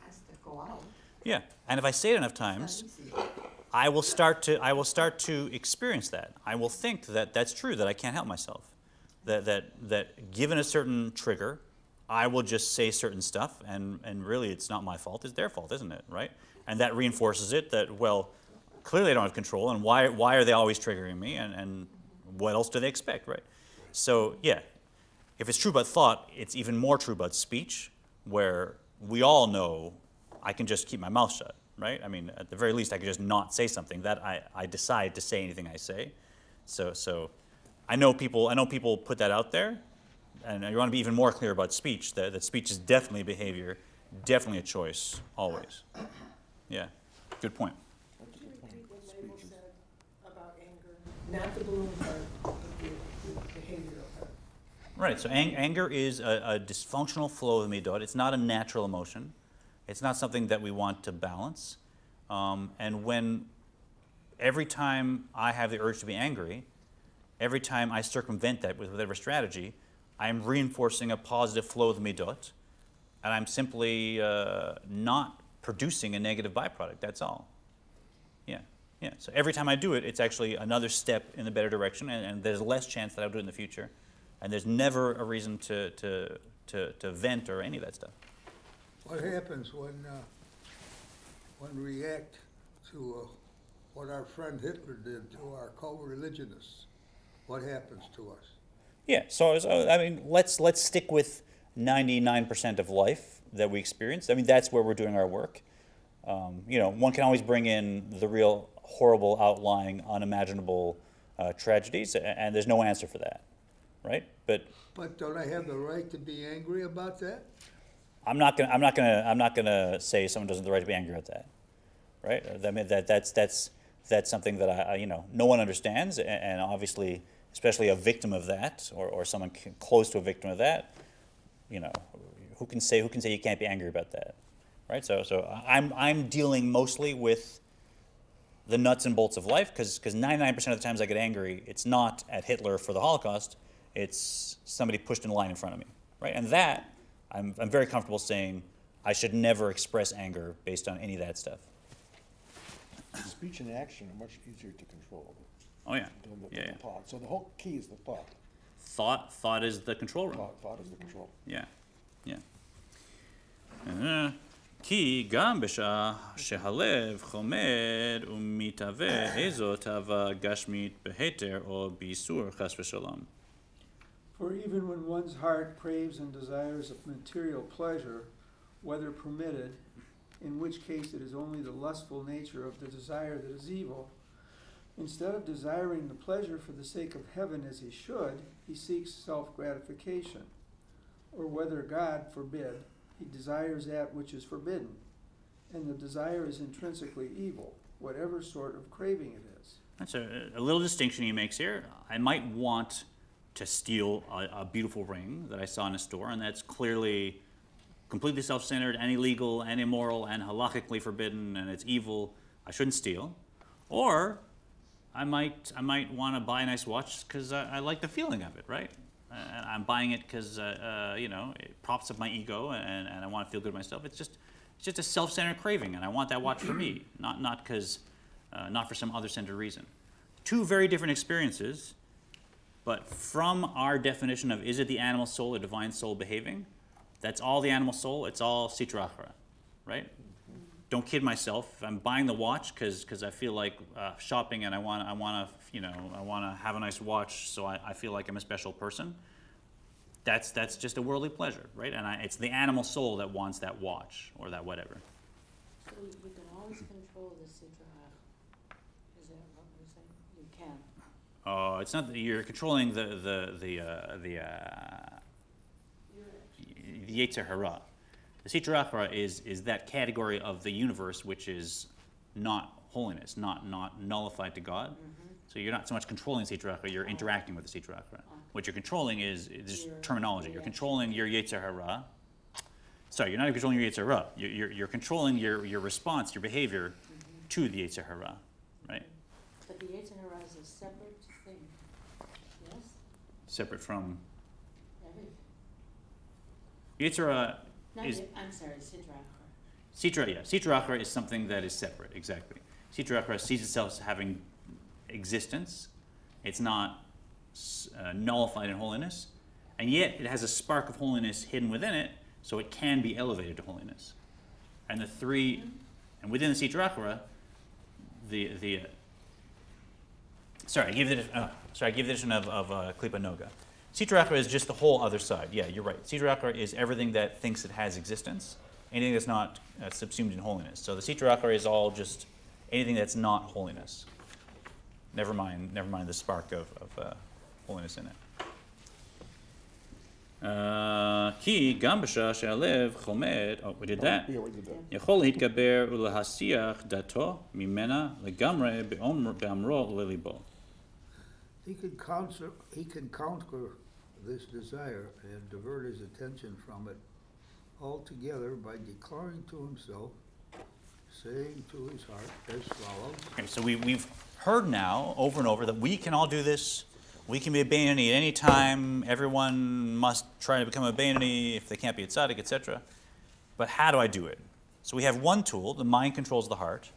has to go out. Yeah, and if I say it enough times, I will start to experience that. I will think that that's true, that I can't help myself. That given a certain trigger, I will just say certain stuff, and really it's not my fault, it's their fault, isn't it, right? And that reinforces it that, well, clearly I don't have control, and why are they always triggering me, and what else do they expect, right? So, yeah, if it's true about thought, it's even more true about speech, where we all know I can just keep my mouth shut, right? I mean, at the very least, I could just not say something that I decide to say anything I say. So I know people put that out there, and you want to be even more clear about speech, that speech is definitely behavior, definitely a choice, always. Yeah, good point. Could you repeat what Label said about anger? Not the balloon part, but the behavioral part. Right, so anger is a dysfunctional flow of midot. It's not a natural emotion. It's not something that we want to balance. And when every time I have the urge to be angry, every time I circumvent that with whatever strategy, I'm reinforcing a positive flow of the midot, and I'm simply not producing a negative byproduct, that's all. Yeah, yeah. So every time I do it, it's actually another step in the better direction, and there's less chance that I'll do it in the future. And there's never a reason to vent or any of that stuff. What happens when we react to what our friend Hitler did to our co-religionists? What happens to us? Yeah, so I mean, let's stick with 99% of life that we experience. I mean, that's where we're doing our work. You know, one can always bring in the real horrible, outlying, unimaginable tragedies, and there's no answer for that, right? But don't I have the right to be angry about that? I'm not gonna say someone doesn't have the right to be angry at that, right? I mean, that's something that no one understands, and obviously, especially a victim of that, or someone close to a victim of that, you know, who can say you can't be angry about that, right? So I'm dealing mostly with the nuts and bolts of life, because 99% of the times I get angry, it's not at Hitler for the Holocaust, it's somebody pushed in line in front of me, right? And that I'm very comfortable saying I should never express anger based on any of that stuff. Speech and action are much easier to control Oh yeah, than the yeah. thought. So the whole key is the thought. Thought is the control room. Thought is the control. Yeah, yeah. כי גם בשעה שהלב חומד ומתהווה איזו תאווה גשמית בהיתר או באיסור חס ושלום. For even when one's heart craves and desires of material pleasure, whether permitted, in which case it is only the lustful nature of the desire that is evil, instead of desiring the pleasure for the sake of heaven as he should, he seeks self-gratification. Or whether God forbid, he desires that which is forbidden, and the desire is intrinsically evil, whatever sort of craving it is. That's a little distinction he makes here. I might want to steal a beautiful ring that I saw in a store, and that's clearly completely self-centered and illegal and immoral and halakhically forbidden, and it's evil. I shouldn't steal. Or I might want to buy a nice watch because I like the feeling of it, right? And I'm buying it because it props up my ego, and I want to feel good myself. It's just a self-centered craving, and I want that watch for me, not for some other centered reason. Two very different experiences. But from our definition of is it the animal soul or divine soul behaving, that's all the animal soul, it's all sitra achra, right? Mm-hmm. Don't kid myself. If I'm buying the watch because I feel like shopping and I want to have a nice watch, so I feel like I'm a special person. That's just a worldly pleasure, right? And it's the animal soul that wants that watch or that whatever. So you can always control the sitra achra. Is that what we're saying? You can. It's not that you're controlling the Yetzer Hara. The Sitra Achra is that category of the universe which is not holiness, not nullified to God. Mm-hmm. So you're not so much controlling the Sitra Achra, you're interacting with the Sitra Achra. What you're controlling is terminology. You're controlling your Yetzer Hara. Sorry, you're not even controlling your Yetzer Hara. You're controlling your response, your behavior to the Yetzer Hara, right? But the Yetzer Hara is a separate thing, yes? Separate from Everything. Yetzer Hara is... I'm sorry, Sitra Achra. Sitra Achra is something that is separate, exactly. Sitra Achra sees itself as having existence. It's not nullified in holiness. and yet it has a spark of holiness hidden within it, so it can be elevated to holiness. And the three, and within the Sitra Achra, I gave the definition of Klipa Noga. Sitra Achra is just the whole other side. Yeah, you're right. Sitra Achra is everything that thinks it has existence, anything that's not subsumed in holiness. So the Sitra Achra is all just anything that's not holiness. Never mind the spark of holiness in it. כי גם בשעה שהלב חומד, we did that, יכול להתגבר ולהסיח דתו ממנה לגמרי באמרו לליבו. He can conquer this desire and divert his attention from it altogether by declaring to himself, saying to his heart as follows. Okay, so we've heard now over and over that we can all do this. We can be a Beinoni at any time. Everyone must try to become a Beinoni if they can't be a tzaddik, etc. But how do I do it? So we have one tool. The mind controls the heart.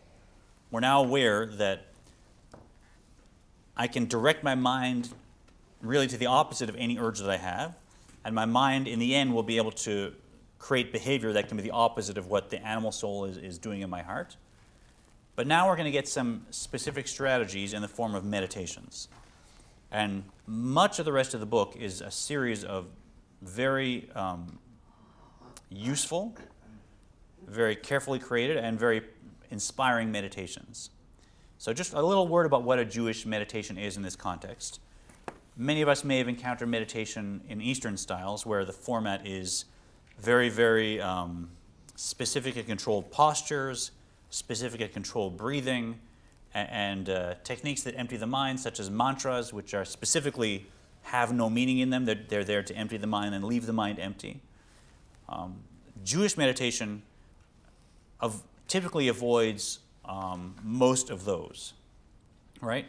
We're now aware that I can direct my mind really to the opposite of any urge that I have, and my mind, in the end, will be able to create behavior that can be the opposite of what the animal soul is doing in my heart. But now we're going to get some specific strategies in the form of meditations. And much of the rest of the book is a series of very useful, very carefully created, and very inspiring meditations. So just a little word about what a Jewish meditation is in this context. Many of us may have encountered meditation in Eastern styles where the format is very, very specific and controlled postures, specific and controlled breathing, and techniques that empty the mind, such as mantras, which are specifically have no meaning in them. They're there to empty the mind and leave the mind empty. Jewish meditation typically avoids most of those, right?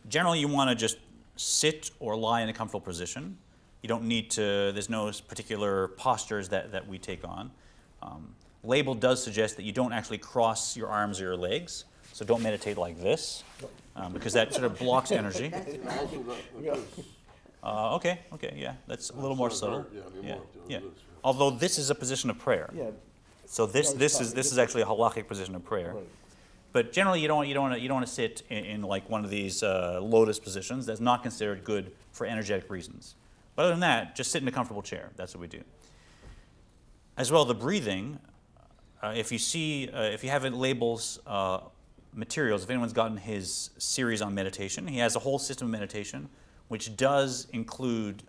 Generally, you want to just sit or lie in a comfortable position. You don't need to, there's no particular postures that we take on. Label does suggest that you don't actually cross your arms or your legs. So don't meditate like this, because that sort of blocks energy. Okay, yeah, that's a little more subtle. Yeah. Although this is a position of prayer. So this is actually a halakhic position of prayer. But generally, you don't want to sit in like one of these lotus positions. That's not considered good for energetic reasons. But other than that, just sit in a comfortable chair. That's what we do. As well, the breathing. If you have labels. Materials, if anyone's gotten his series on meditation, he has a whole system of meditation which does include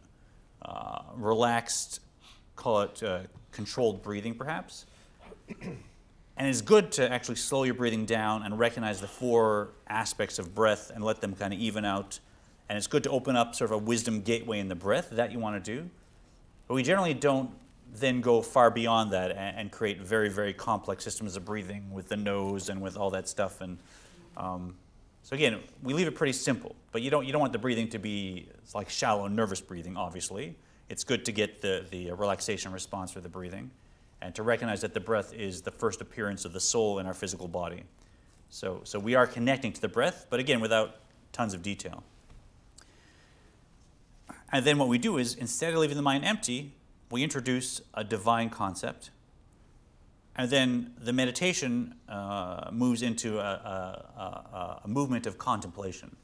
relaxed, call it controlled breathing perhaps. And it's good to actually slow your breathing down and recognize the four aspects of breath and let them kind of even out. And it's good to open up sort of a wisdom gateway in the breath that you want to do. But we generally don't then go far beyond that and create very, very complex systems of breathing with the nose and with all that stuff. And so again, we leave it pretty simple. But you don't want the breathing to be like shallow, nervous breathing, obviously. It's good to get the relaxation response for the breathing and to recognize that the breath is the first appearance of the soul in our physical body. So we are connecting to the breath, but again, without tons of detail. And then what we do is, instead of leaving the mind empty, we introduce a divine concept, and then the meditation moves into a movement of contemplation.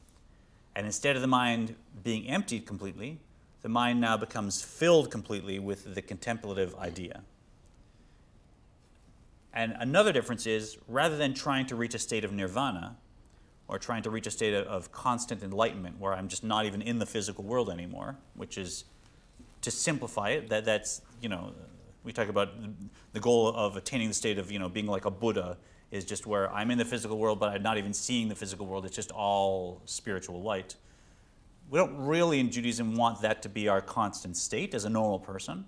And instead of the mind being emptied completely, the mind now becomes filled completely with the contemplative idea. And another difference is, rather than trying to reach a state of nirvana, or trying to reach a state of constant enlightenment, where I'm just not even in the physical world anymore, which is, to simplify it, that's, we talk about the goal of attaining the state of, being like a Buddha is just where I'm in the physical world, but I'm not even seeing the physical world. It's just all spiritual light. We don't really, in Judaism, want that to be our constant state as a normal person,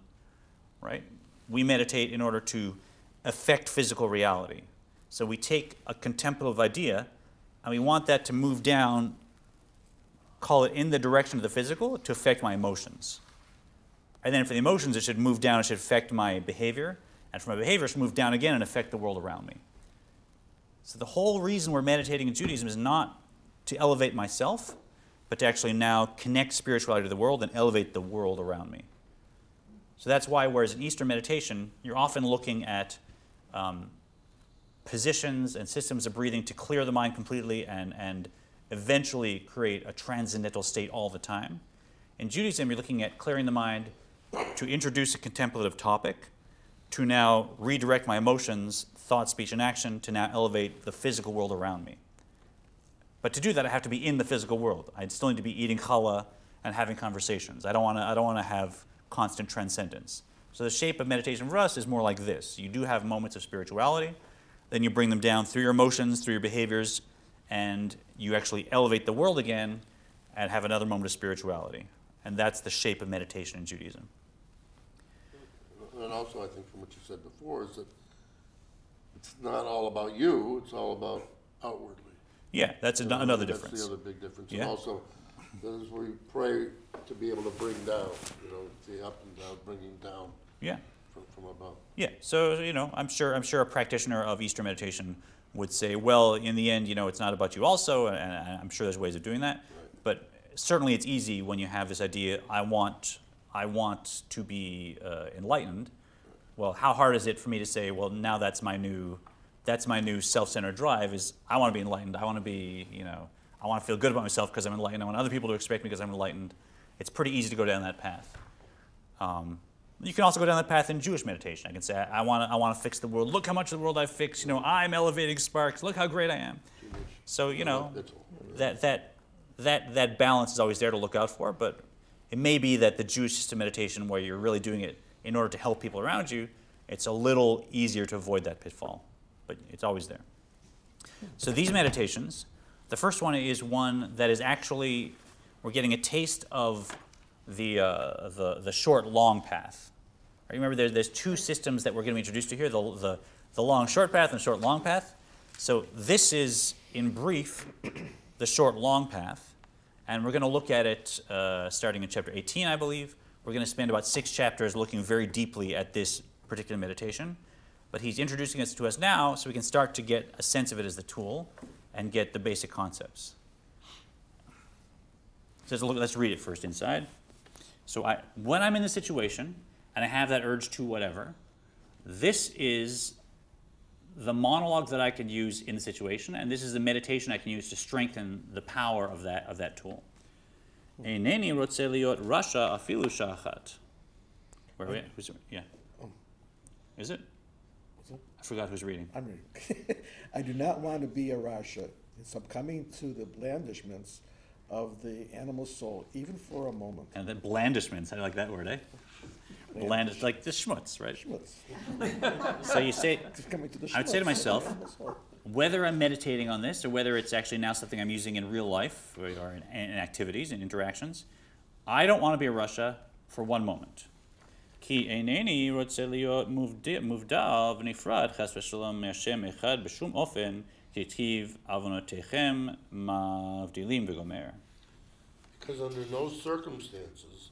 right? We meditate in order to affect physical reality. So we take a contemplative idea, and we want that to move down, call it in the direction of the physical, to affect my emotions. And then for the emotions, it should move down, it should affect my behavior. And for my behavior, it should move down again and affect the world around me. So the whole reason we're meditating in Judaism is not to elevate myself, but to actually now connect spirituality to the world and elevate the world around me. So that's why, whereas in Eastern meditation, you're often looking at positions and systems of breathing to clear the mind completely and eventually create a transcendental state all the time. In Judaism, you're looking at clearing the mind to introduce a contemplative topic, to now redirect my emotions, thought, speech, and action, to now elevate the physical world around me. But to do that, I have to be in the physical world. I still need to be eating challah and having conversations. I don't want to have constant transcendence. So the shape of meditation for us is more like this. You do have moments of spirituality, then you bring them down through your emotions, through your behaviors, and you actually elevate the world again and have another moment of spirituality. And that's the shape of meditation in Judaism. And also, I think from what you said before, is that it's not all about you, it's all about outwardly. Yeah, that's another difference. That's the other big difference. Yeah. And also, that is where you pray to be able to bring down, the up and down, bringing down from above. Yeah, so, I'm sure a practitioner of Eastern meditation would say, well, in the end, it's not about you also, and I'm sure there's ways of doing that. Right. But certainly it's easy when you have this idea, I want to be enlightened. Well, how hard is it for me to say, well, now that's my new self-centered drive is I want to be enlightened. I want to be, I want to feel good about myself because I'm enlightened. I want other people to respect me because I'm enlightened. It's pretty easy to go down that path. You can also go down that path in Jewish meditation. I can say, I want to fix the world. Look how much of the world I've fixed. I'm elevating sparks. Look how great I am. So, that balance is always there to look out for. But it may be that the Jewish system of meditation, where you're really doing it in order to help people around you, it's a little easier to avoid that pitfall. But it's always there. So these meditations, the first one is one that is actually, we're getting a taste of the short-long path. Right? Remember, there's two systems that we're going to be introduced to here, the long-short path and short-long path. So this is, in brief, the short-long path. And we're going to look at it starting in chapter 18, I believe. We're going to spend about 6 chapters looking very deeply at this particular meditation. But he's introducing it to us now so we can start to get a sense of it as the tool and get the basic concepts. So let's read it first inside. So when I'm in the situation and I have that urge to whatever, this is the monologue that I can use in the situation, and this is the meditation I can use to strengthen the power of that tool. Eineni rotze liot rasha afilu sha'achat. Where are we at? Yeah. Is it? I forgot who's reading. I'm reading. I do not want to be a rasha, succumbing to the blandishments of the animal soul, even for a moment. And then blandishments, I like that word, eh? Blandish, like the schmutz, right? Schmutz. So you say, I would say to myself, schmutz. whether I'm meditating on this or whether it's actually now something I'm using in real life or in activities and interactions, I don't want to be a rasha for one moment. Ki eineni rotze liot muvdal v'nifrad chas v'shalom me'Hashem echad b'shum ofen k'tiv avonotechem mavdilim v'gomer. Because under no circumstances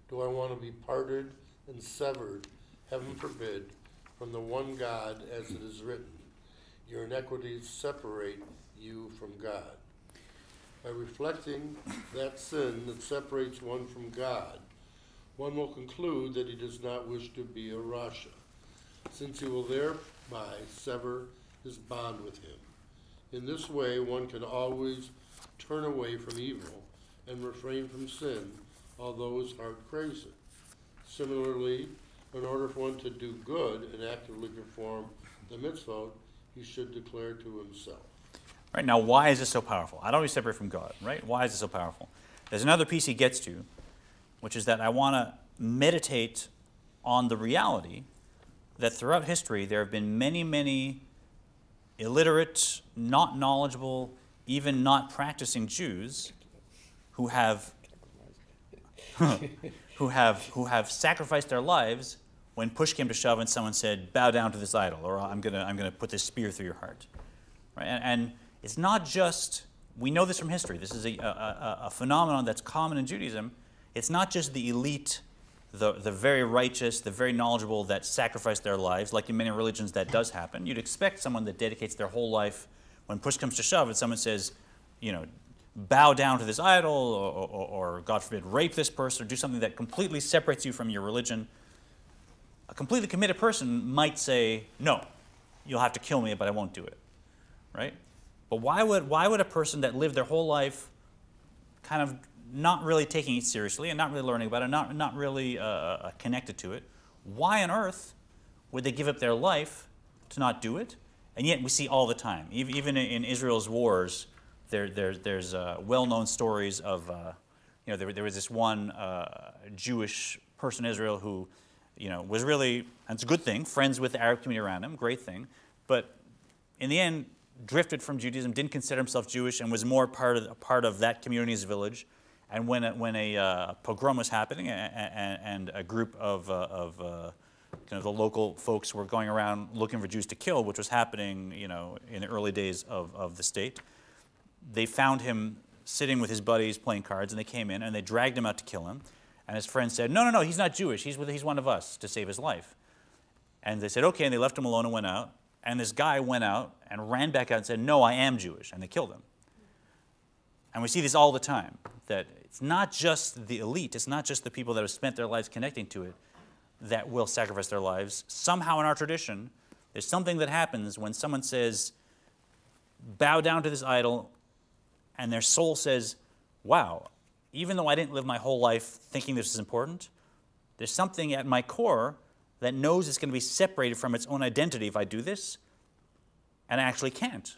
do I want to be parted and severed, heaven forbid, from the one God, as it is written, your iniquities separate you from God. By reflecting that sin that separates one from God, one will conclude that he does not wish to be a rasha, since he will thereby sever his bond with him. In this way, one can always turn away from evil and refrain from sin, although his heart craves it. Similarly, in order for one to do good and actively perform the mitzvot, he should declare to himself. Right, now why is this so powerful? I don't want to be separate from God, right? Why is it so powerful? There's another piece he gets to, which is that I want to meditate on the reality that throughout history there have been many, many illiterate, not knowledgeable, even not practicing Jews who have sacrificed their lives when push came to shove and someone said, bow down to this idol, or I'm gonna put this spear through your heart. Right? And it's not just, we know this from history, this is a phenomenon that's common in Judaism. It's not just the elite, the very righteous, the very knowledgeable that sacrifice their lives. Like in many religions that does happen. You'd expect someone that dedicates their whole life, when push comes to shove and someone says, bow down to this idol, or God forbid, rape this person, or do something that completely separates you from your religion, A completely committed person might say, no, you'll have to kill me, but I won't do it, right? But why would a person that lived their whole life kind of not really taking it seriously and not really learning about it, not really connected to it, why on earth would they give up their life to not do it? And yet we see all the time, even in Israel's wars, there's well-known stories of, there was this one Jewish person in Israel who, was really, and it's a good thing, friends with the Arab community around him, great thing, but in the end drifted from Judaism, didn't consider himself Jewish, and was more part of that community's village. And when a pogrom was happening, and a group of kind of the local folks were going around looking for Jews to kill, which was happening, in the early days of the state, they found him sitting with his buddies playing cards, and they came in and they dragged him out to kill him. And his friend said, no, he's not Jewish. He's one of us, to save his life. And they said, okay, and they left him alone and went out. And this guy went out and ran back out and said, no, I am Jewish, and they killed him. And we see this all the time, that it's not just the elite, it's not just the people that have spent their lives connecting to it that will sacrifice their lives. Somehow in our tradition, there's something that happens when someone says, bow down to this idol, and their soul says, wow, even though I didn't live my whole life thinking this is important, there's something at my core that knows it's going to be separated from its own identity if I do this, and I actually can't.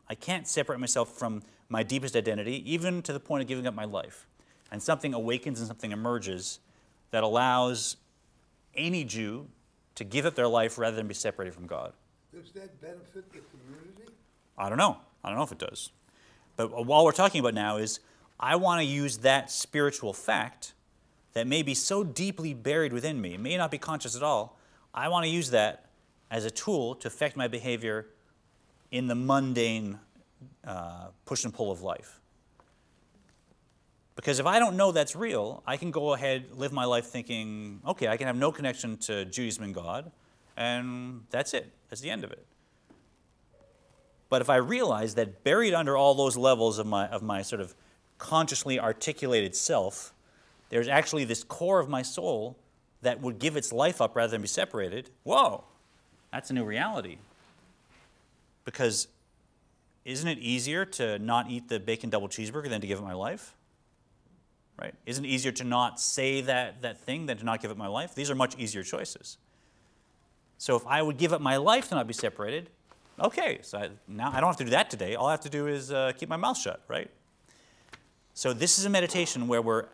I can't separate myself from my deepest identity, even to the point of giving up my life. And something awakens and something emerges that allows any Jew to give up their life rather than be separated from God. Does that benefit the community? I don't know. I don't know if it does. But all we're talking about now is I want to use that spiritual fact that may be so deeply buried within me, it may not be conscious at all. I want to use that as a tool to affect my behavior in the mundane push and pull of life. Because if I don't know that's real, I can go ahead, live my life thinking, okay, I can have no connection to Judaism and God, and that's it. That's the end of it. But if I realize that buried under all those levels of my sort of consciously articulated self, there's actually this core of my soul that would give its life up rather than be separated, whoa, that's a new reality. Because isn't it easier to not eat the bacon double cheeseburger than to give up my life? Right? Isn't it easier to not say that thing than to not give up my life? These are much easier choices. So if I would give up my life to not be separated, okay, so now I don't have to do that today. All I have to do is keep my mouth shut, right? So this is a meditation where we're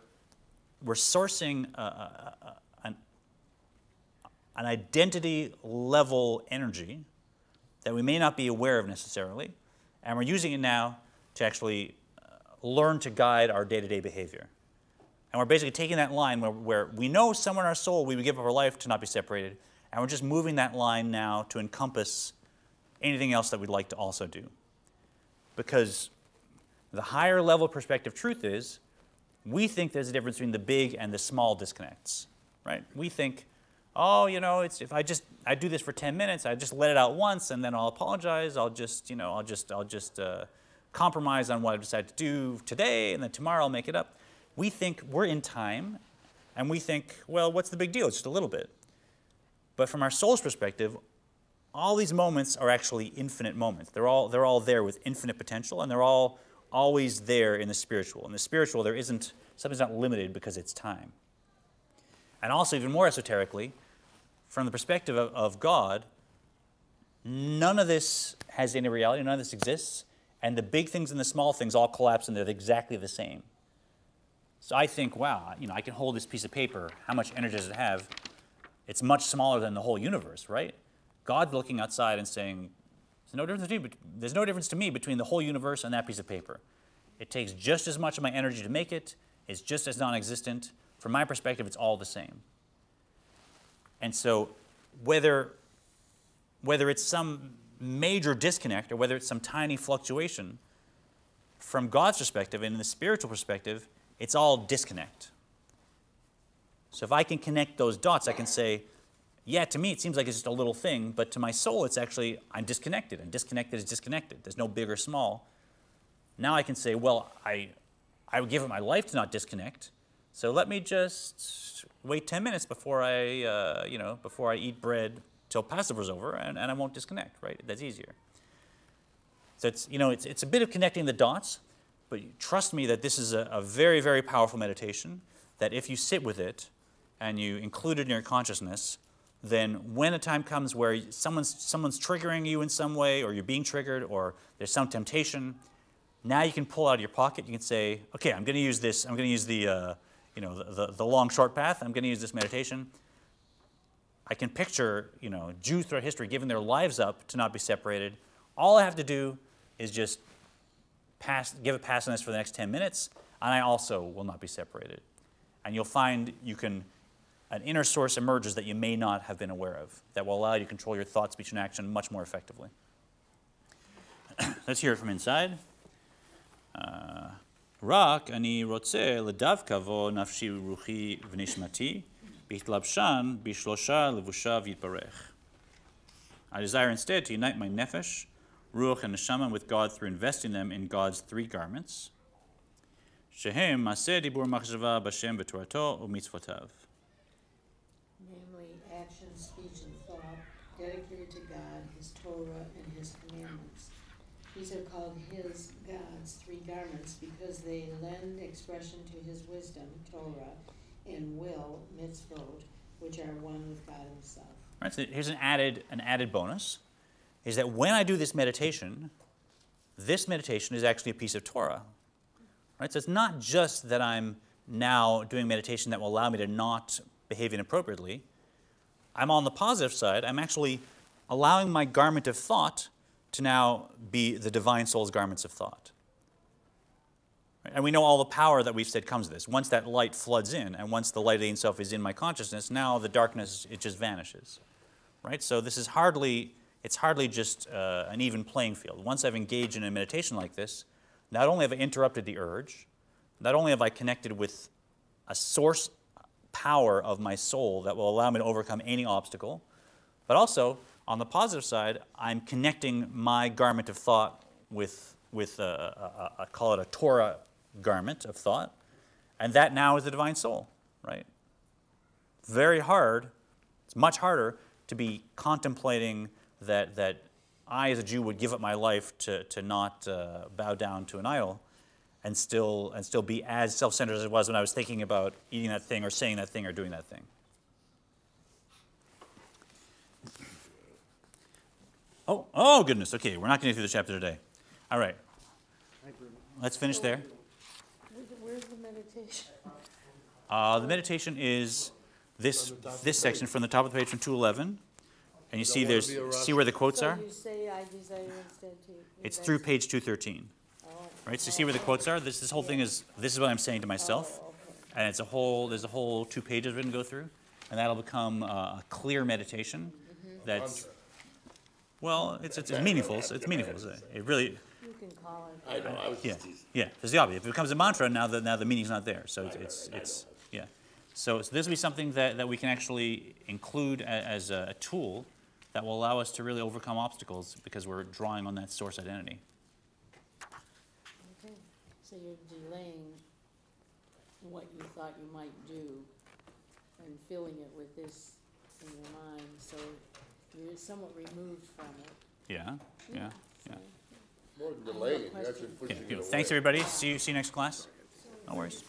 sourcing an identity level energy that we may not be aware of necessarily, and we're using it now to actually learn to guide our day-to-day behavior. And we're basically taking that line where we know somewhere in our soul we would give up our life to not be separated, and we're just moving that line now to encompass anything else that we'd like to also do. Because the higher level perspective truth is, we think there's a difference between the big and the small disconnects, right? We think, oh, if I do this for 10 minutes, I just let it out once, and then I'll apologize. I'll just compromise on what I decide to do today, and then tomorrow I'll make it up. We think we're in time, and we think, well, what's the big deal? It's just a little bit. But from our soul's perspective, all these moments are actually infinite moments. They're all there with infinite potential, and they're all always there in the spiritual. In the spiritual, something's not limited because it's time. And also, even more esoterically, from the perspective of God, none of this has any reality, none of this exists, and the big things and the small things all collapse and they're exactly the same. So I think, wow, I can hold this piece of paper. How much energy does it have? It's much smaller than the whole universe, right? God's looking outside and saying, there's no difference to me between the whole universe and that piece of paper. It takes just as much of my energy to make it. It's just as non-existent. From my perspective, it's all the same. And so whether it's some major disconnect or whether it's some tiny fluctuation, from God's perspective and in the spiritual perspective, it's all disconnect. So if I can connect those dots, I can say, yeah, to me it seems like it's just a little thing, but to my soul it's actually, I'm disconnected, and disconnected is disconnected. There's no big or small. Now I can say, well, I would give it my life to not disconnect, So let me just wait 10 minutes before I, before I eat bread till Passover's over, and I won't disconnect, right? That's easier. So it's a bit of connecting the dots, but trust me that this is a very, very powerful meditation, that if you sit with it and you include it in your consciousness, then when a time comes where someone's triggering you in some way, or you're being triggered, or there's some temptation, now you can pull out of your pocket. You can say, okay, I'm going to use this. I'm going to use the long short path. I'm going to use this meditation. I can picture, Jews throughout history giving their lives up to not be separated. All I have to do is just give a passiveness for the next 10 minutes, and I also will not be separated. And you'll find an inner source emerges that you may not have been aware of, that will allow you to control your thought, speech, and action much more effectively. Let's hear it from inside. רק אני רוצה לדווקא בו נפשי ורוחי ונשמתי, בהתלבשן בשלושה לבושיו יתברך. I desire instead to unite my nefesh, ruach, and neshama with God through investing them in God's three garments, שהם מעשה דיבור מחשבה בשם בתורתו ומצוותיו. Namely, action, speech, and thought dedicated to God, His Torah, and His commandments. These are called His, God's, three garments because they lend expression to His wisdom, Torah, and will, mitzvot, which are one with God Himself. Right, so here's an added bonus, is that when I do this meditation is actually a piece of Torah. Right? So it's not just that I'm now doing meditation that will allow me to not behave inappropriately. I'm on the positive side. I'm actually allowing my garment of thought to now be the divine soul's garments of thought. Right? And we know all the power that we've said comes to this. Once that light floods in, and once the light of the Ein Sof is in my consciousness, now the darkness, it just vanishes. Right? So this is hardly just an even playing field. Once I've engaged in a meditation like this, not only have I interrupted the urge, not only have I connected with a source power of my soul that will allow me to overcome any obstacle, but also, on the positive side, I'm connecting my garment of thought with I call it a Torah garment of thought, and that now is the divine soul, right? Very hard, it's much harder to be contemplating that I, as a Jew, would give up my life to not bow down to an idol, and still be as self-centered as it was when I was thinking about eating that thing or saying that thing or doing that thing. Oh goodness, okay, we're not going to get through the chapter today. All right, let's finish there. Where's the meditation? The meditation is this section from the top of the page from 211. And you see where the quotes are? So you say, I desire instead to... It's through page 213. Right, so you see where the quotes are? This whole thing is what I'm saying to myself. And there's a whole 2 pages we're going to go through. And that'll become a clear meditation that's... Well, it's meaningful. It's meaningful. It really... You can call it... I know, I was just teasing. Yeah, it's the obvious. If it becomes a mantra, now the meaning's not there. So yeah. So this will be something that we can actually include as a tool that will allow us to really overcome obstacles because we're drawing on that source identity. Okay, so you're delaying what you thought you might do and filling it with this in your mind, so you're somewhat removed from it. Yeah. More than delaying, you're actually pushing it away. Thanks, everybody. See you next class. No worries.